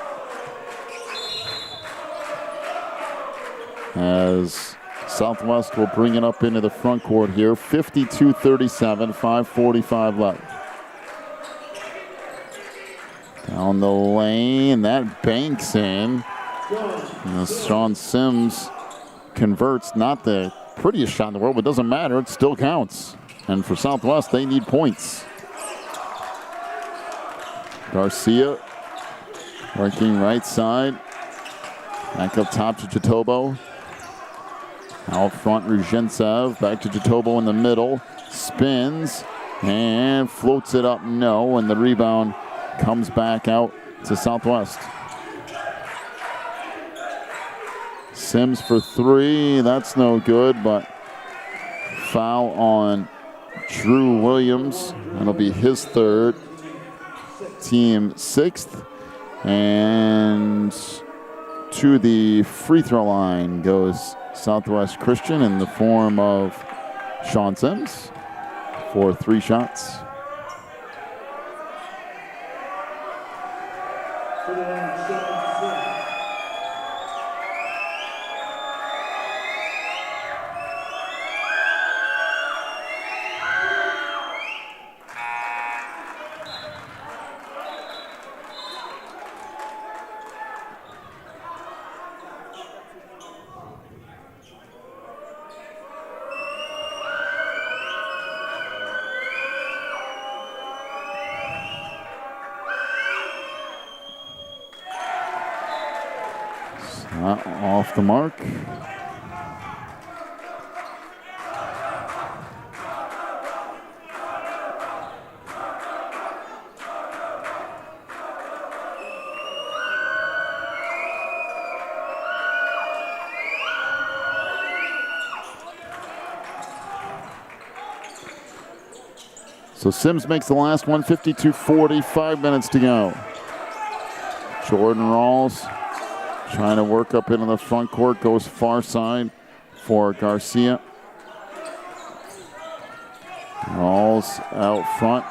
as Southwest will bring it up into the front court here. 52-37, 5:45 left. Down the lane, that banks in. And Sean Sims converts, not the prettiest shot in the world, but it doesn't matter, it still counts. And for Southwest, they need points. Garcia working right side. Back up top to Jatobo. Out front, Ruzhentsev. Back to Jatobo in the middle. Spins and floats it up. No, and the rebound comes back out to Southwest. Sims for three. That's no good, but foul on Drew Williams. That'll be his third. Team sixth. And to the free throw line goes Southwest Christian in the form of Sean Sims for 3 shots. Off the mark. So Sims makes the last one, 52-40, 5 minutes to go. Jordan Rawls trying to work up into the front court, goes far side for Garcia. Rawls out front,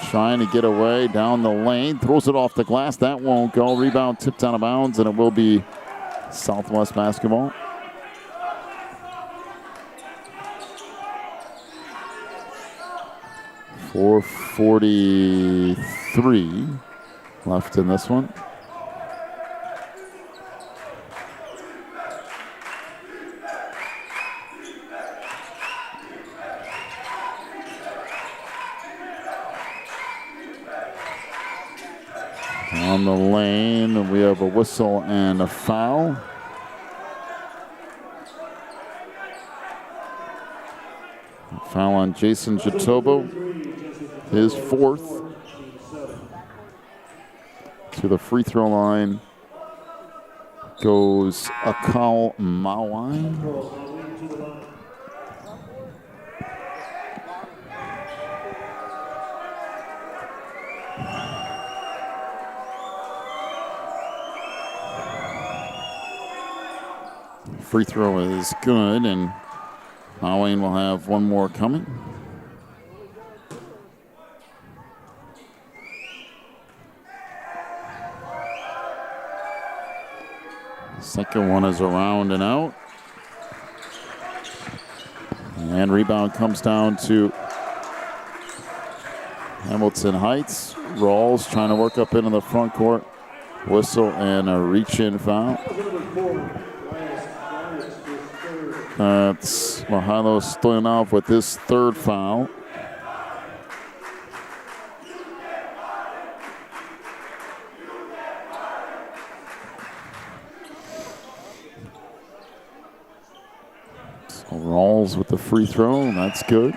trying to get away down the lane, throws it off the glass. That won't go. Rebound tipped out of bounds, and it will be Southwest basketball. .443 left in this one. On the lane, we have a whistle and a foul. Foul on Jason Jatobo, his 4th. To the free throw line goes Akal Mawai. Free throw is good, and Mawai will have one more coming. Second one is around and out. And rebound comes down to Hamilton Heights. Rawls trying to work up into the front court. Whistle and a reach-in foul. That's Mihailo Stoyanov with his 3rd foul. So Rawls with the free throw, that's good.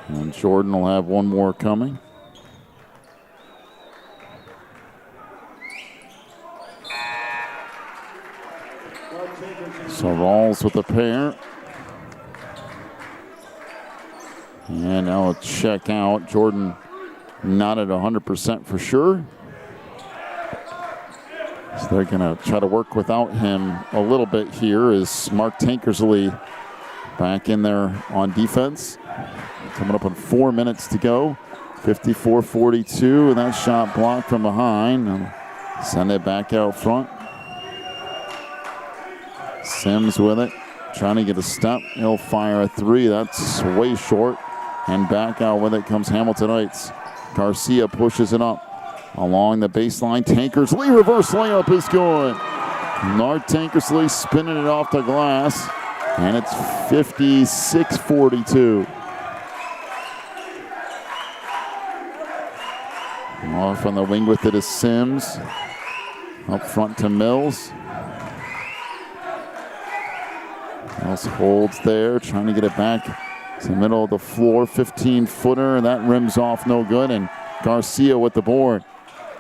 And Jordan will have one more coming. So Rawls with a pair. And now a check out. Jordan not at 100% for sure. So they're going to try to work without him a little bit here as Mark Tankersley back in there on defense. Coming up on 4 minutes to go. 54-42, and that shot blocked from behind. Send it back out front. Sims with it, trying to get a step. He'll fire a three. That's way short. And back out with it comes Hamilton Heights. Garcia pushes it up along the baseline. Tankersley reverse layup is good. Nard Tankersley spinning it off the glass. And it's 56-42. Off on the wing with it is Sims. Up front to Mills. Mills holds there, trying to get it back to the middle of the floor. 15-footer, and that rims off no good. And Garcia with the board.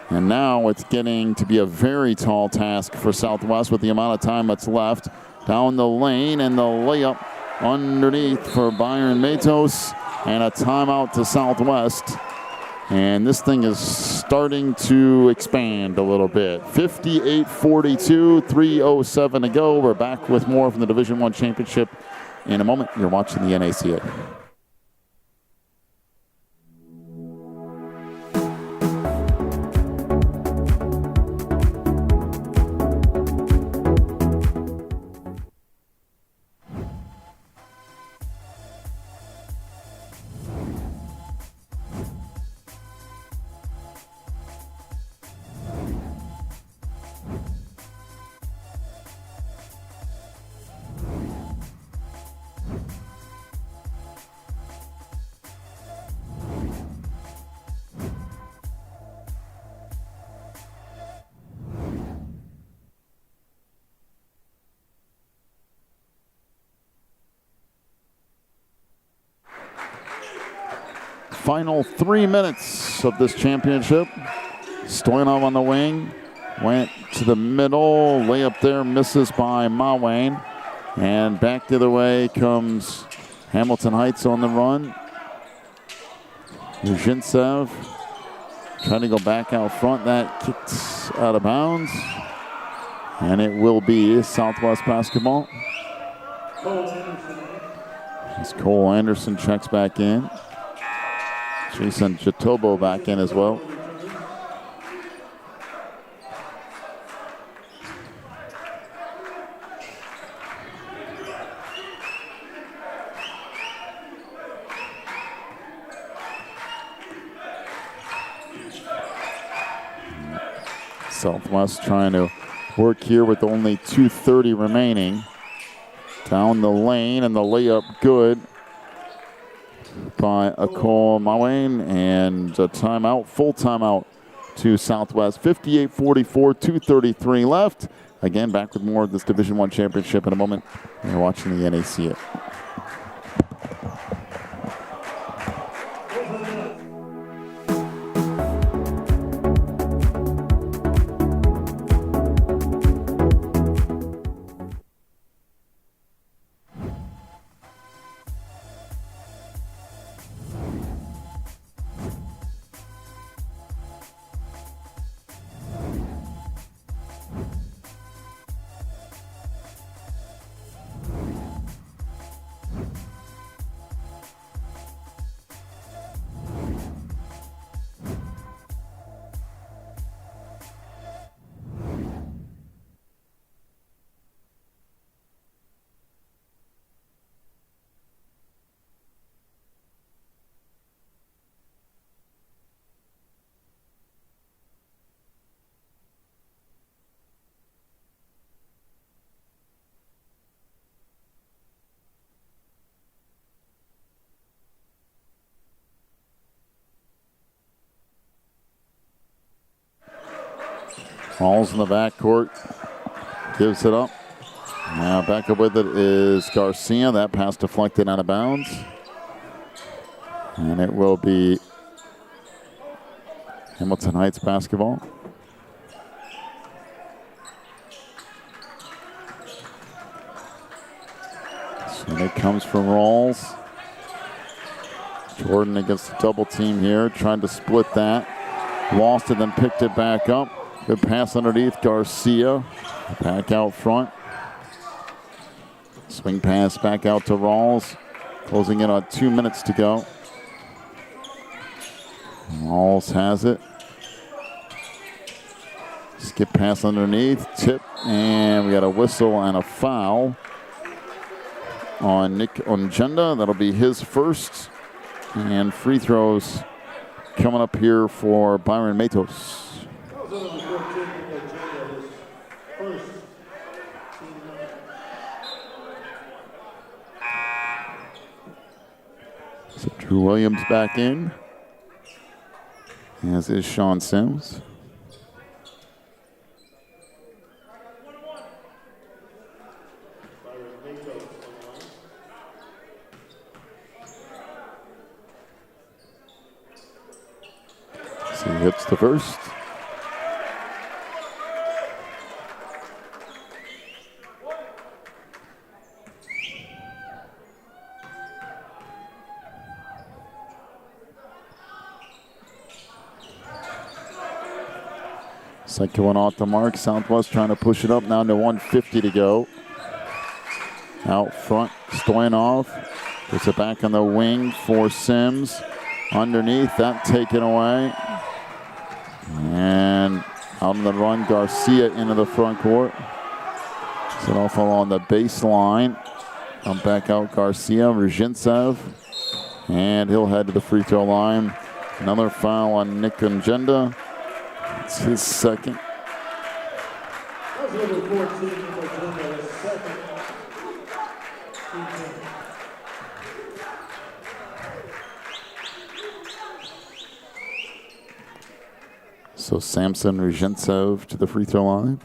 And now it's getting to be a very tall task for Southwest with the amount of time that's left. Down the lane, and the layup underneath for Byron Matos. And a timeout to Southwest. And this thing is starting to expand a little bit. 58-42, 3:07 to go. We're back with more from the Division I Championship in a moment. You're watching the NACA. Final 3 minutes of this championship. Stoyanov on the wing. Went to the middle. Layup there misses by Mawane. And back the other way comes Hamilton Heights on the run. Yuzhintsev trying to go back out front. That kicked out of bounds. And it will be Southwest basketball. As Cole Anderson checks back in. Jason Jatobo back in as well. Southwest trying to work here with only 2:30 remaining. Down the lane, and the layup good by Akol Mawane, and a timeout, full timeout to Southwest. 58-44, 2:33 left. Again, back with more of this Division I championship in a moment. You're watching the NACA. Falls in the backcourt, gives it up. Now back up with it is Garcia. That pass deflected out of bounds. And it will be Hamilton Heights basketball. So it comes from Rawls. Jordan against the double team here, trying to split that. Lost it, then picked it back up. Good pass underneath Garcia. Back out front. Swing pass back out to Rawls. Closing in on 2 minutes to go. Walls has it. Skip pass underneath, tip, and we got a whistle and a foul on Nick Ongenda. That'll be his first. And free throws coming up here for Byron Matos. So Drew Williams back in, as is Sean Sims. So he hits the first. Second one off the mark. Southwest trying to push it up now to 1:50 to go. Out front, Stoyanov puts it back on the wing for Sims. Underneath, that taken away. And out on the run, Garcia into the front court. Set off along the baseline. Come back out Garcia, Ruzhintsev. And he'll head to the free throw line. Another foul on Nick Ongenda. It's his second. So Samson Ruzhintsev to the free throw line.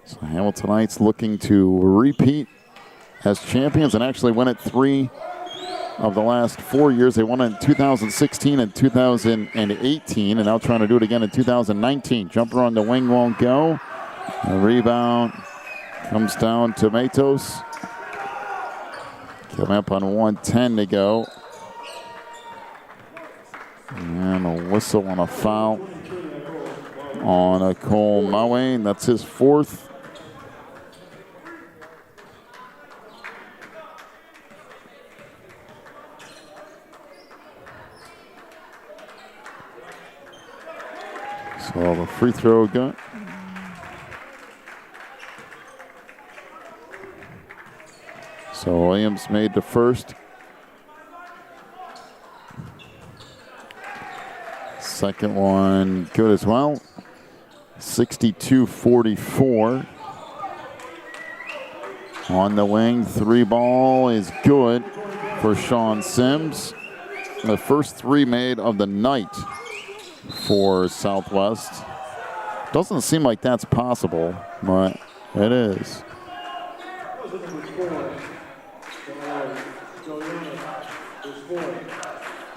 So Hamiltonites looking to repeat as champions and actually win it 3 of the last 4 years. They won it in 2016 and 2018, and now trying to do it again in 2019. Jumper on the wing won't go. The rebound comes down to Matos. Coming up on 1:10 to go. And a whistle and a foul on a Cole Maui. That's his fourth. So the free throw gun. So Williams made the first. Second one good as well. 62-44. On the wing, 3 ball is good for Sean Sims. The first 3 made of the night for Southwest. Doesn't seem like that's possible, but it is.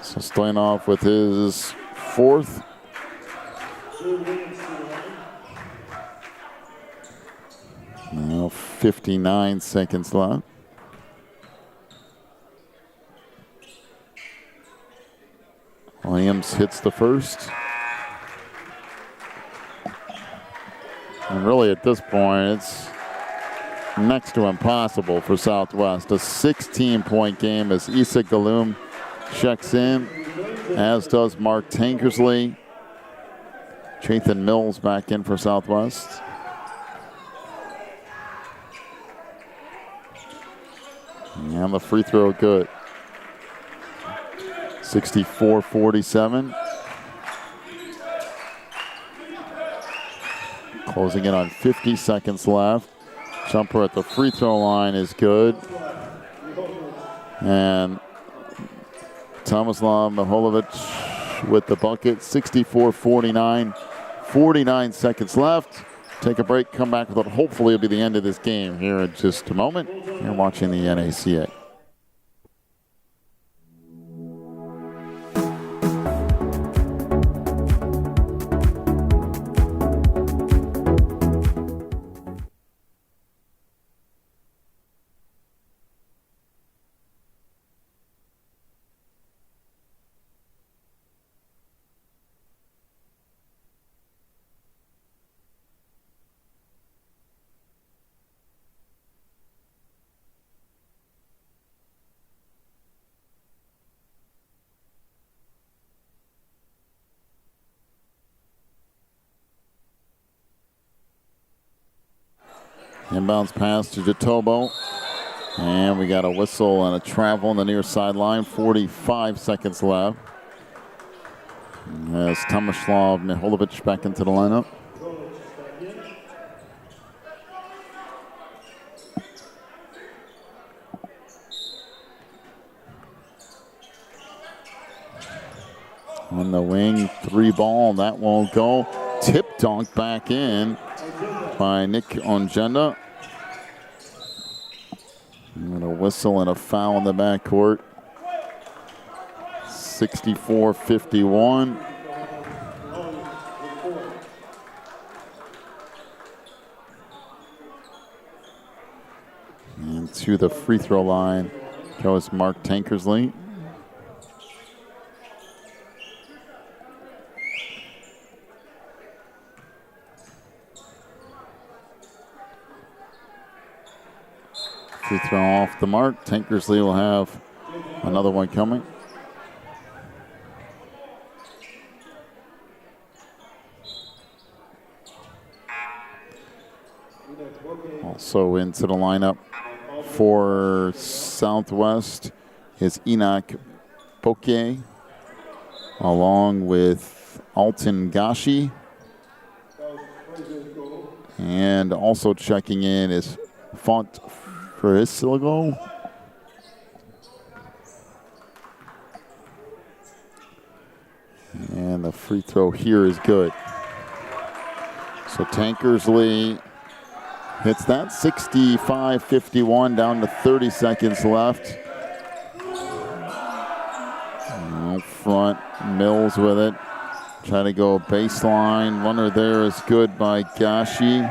So Stoyanov with his fourth. Now 59 seconds left. Williams hits the first. And really at this point, it's next to impossible for Southwest. A 16-point game as Isak Galum checks in, as does Mark Tankersley. Chathan Mills back in for Southwest. And the free throw good. 64-47. Closing in on 50 seconds left. Jumper at the free throw line is good. And Tomislav Miholovic with the bucket. 64-49. 49 seconds left. Take a break, come back with what hopefully will be the end of this game here in just a moment. You're watching the NACA. Inbounds pass to Jatobo. And we got a whistle and a travel on the near sideline. 45 seconds left. As Tomislav Miholovic back into the lineup. On the wing, 3 ball, that won't go. Tip dunk back in by Nick Ongenda. And a whistle and a foul in the backcourt. 64-51. And to the free throw line goes Mark Tankersley. Free throw off the mark. Tankersley will have another one coming. Also into the lineup for Southwest is Enoch Bokeh, along with Alton Gashi. And also checking in is Font for his Siligo. And the free throw here is good. So Tankersley hits that. 65-51, down to 30 seconds left. Out front, Mills with it. Try to go baseline. Runner there is good by Gashi.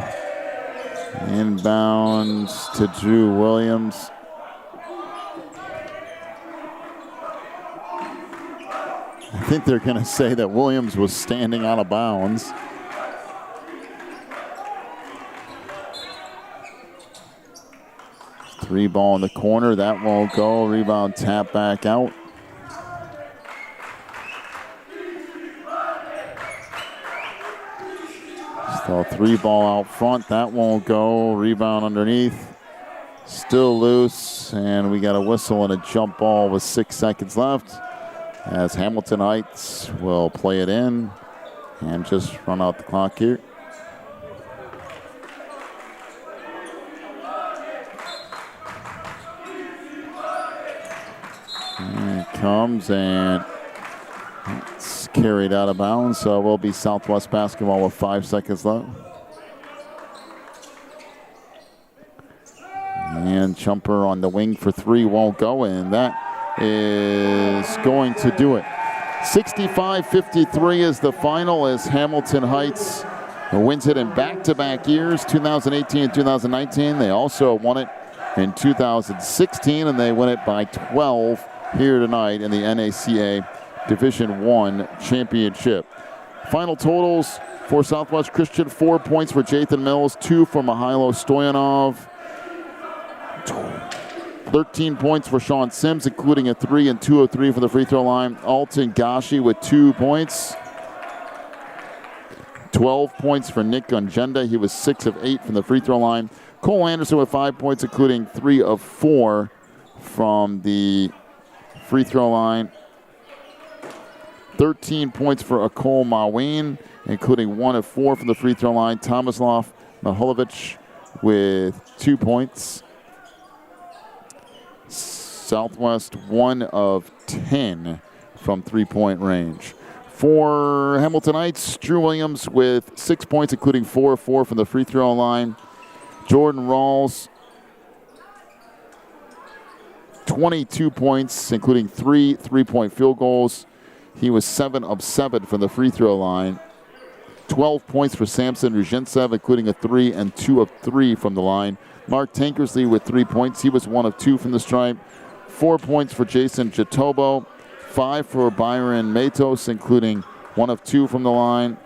Inbounds to Drew Williams. I think they're going to say that Williams was standing out of bounds. Three ball in the corner. That won't go. Rebound tap back out. Still 3 ball out front. That won't go. Rebound underneath. Still loose. And we got a whistle and a jump ball with 6 seconds left, as Hamilton Heights will play it in and just run out the clock here. And it comes and it's carried out of bounds, so it will be Southwest basketball with 5 seconds left. And jumper on the wing for 3 won't go in. That is going to do it. 65-53 is the final, as Hamilton Heights wins it in back-to-back years, 2018 and 2019. They also won it in 2016, and they win it by 12 here tonight in the NACA Division I Championship. Final totals for Southwest Christian: 4 points for Jathan Mills, 2 for Mihailo Stoyanov, 13 points for Sean Sims, including a 3 and 2 of 3 from the free throw line. Alton Gashi with 2 points. 12 points for Nick Ongenda. He was 6 of 8 from the free throw line. Cole Anderson with 5 points, including 3 of 4 from the free throw line. 13 points for Akol Maween, including 1 of 4 from the free throw line. Tomislav Miholovic with 2 points. Southwest 1 of 10 from 3-point range. For Hamilton Heights, Drew Williams with 6 points, including 4 of 4 from the free throw line. Jordan Rawls, 22 points, including 3 3-point field goals. He was 7 of 7 from the free throw line. 12 points for Samson Ruzhentsev, including a 3 and 2 of 3 from the line. Mark Tankersley with 3 points. He was 1 of 2 from the stripe. 4 points for Jason Jatobo. 5 for Byron Matos, including 1 of 2 from the line.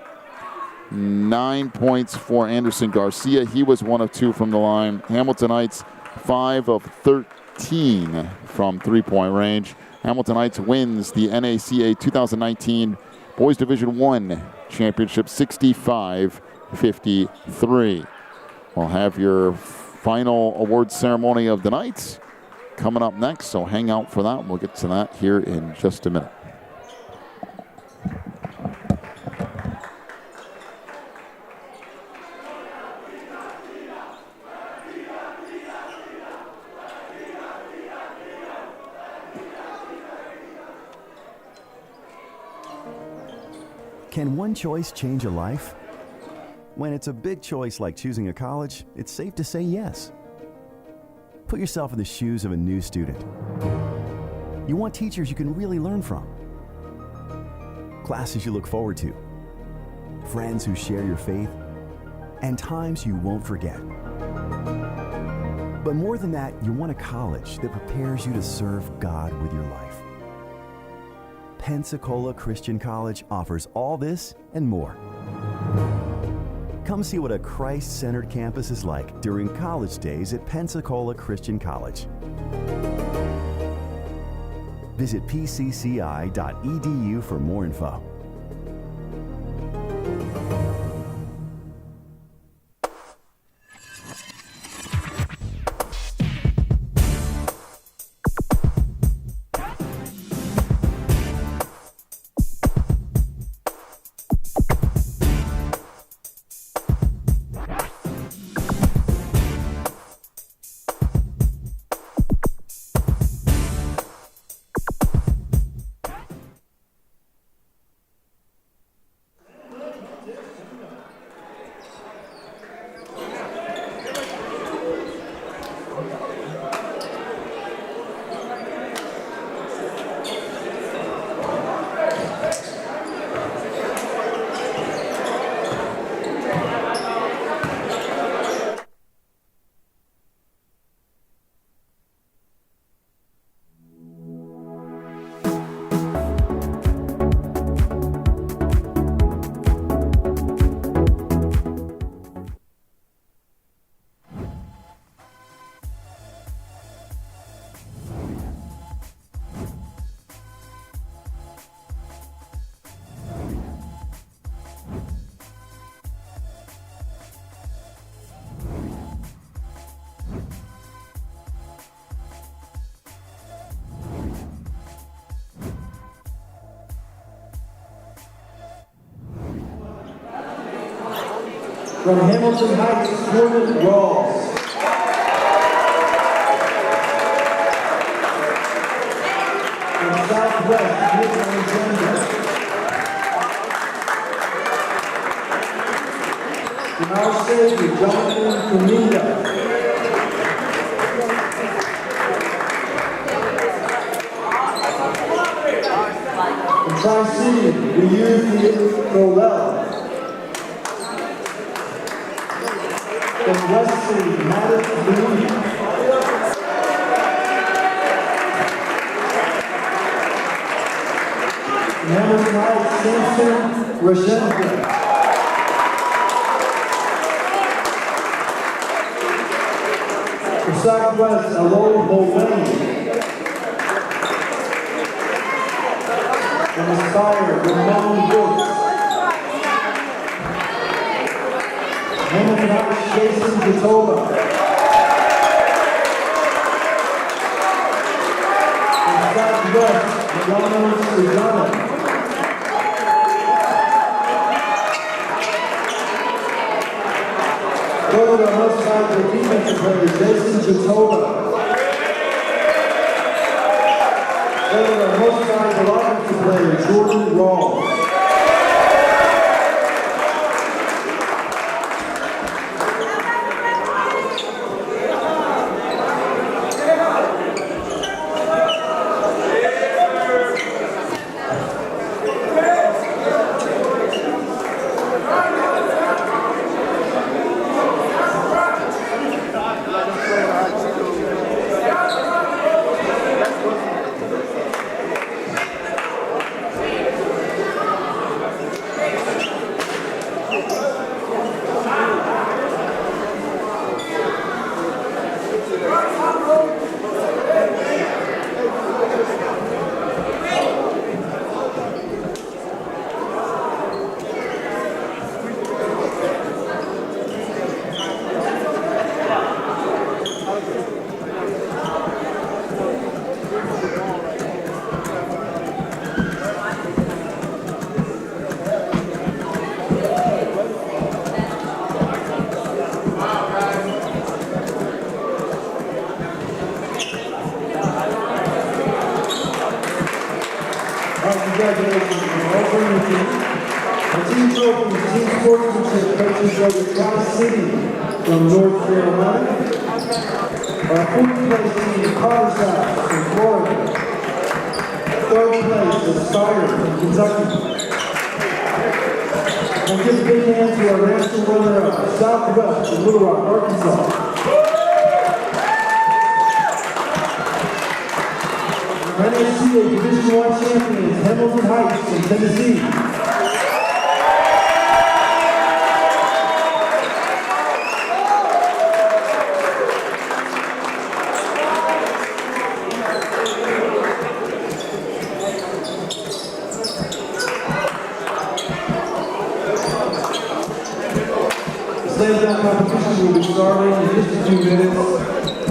9 points for Anderson Garcia. He was 1 of 2 from the line. Hamilton Heights, 5 of 13 from 3-point range. Hamilton Heights wins the NACA 2019 Boys Division I Championship 65-53. We'll have your final award ceremony of the night coming up next, so hang out for that. We'll get to that here in just a minute. Can one choice change a life? When it's a big choice like choosing a college, it's safe to say yes. Put yourself in the shoes of a new student. You want teachers you can really learn from, classes you look forward to, friends who share your faith, and times you won't forget. But more than that, you want a college that prepares you to serve God with your life. Pensacola Christian College offers all this and more. Come see what a Christ-centered campus is like during college days at Pensacola Christian College. Visit pcci.edu for more info. From Hamilton Heights, Jordan Rawls. From Southwest, Nick Alexander. From our Savior, Jonathan Camilla. From Tri-City, the youth Crowell. From Wesley, Madison, Louis. From Hamilton Heights, Samson Rashenka. From Southwest, Alo Mulvaney. From Aspire, Ramon Brooks. Hamilton Heights, Jason Jatola. From Southwest, Milano Sujana. Go to the most side for defensive player, Jason Jatola. Go to the most side for offensive player, Jordan Rawls. Congratulations to all three of you. The team trophy, team sportsmanship, coaches of Tri-City from North Carolina. Our fourth place team, Carterside from Florida. Third place, Aspire from Kentucky. And give a big hand to our national runner-up, Southwest from Little Rock, Arkansas. Our NACA Division I champions, Hamilton Heights from Tennessee. The slam dunk competition will be starting in just a few minutes.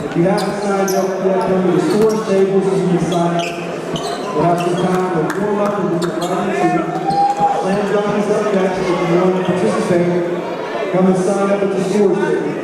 If you haven't signed up yet, come to the storage tables so you can sign up. We'll have some time to warm up and we'll get right into it. Slam dunk is up next. If you want to participate, come and sign up at the storage table.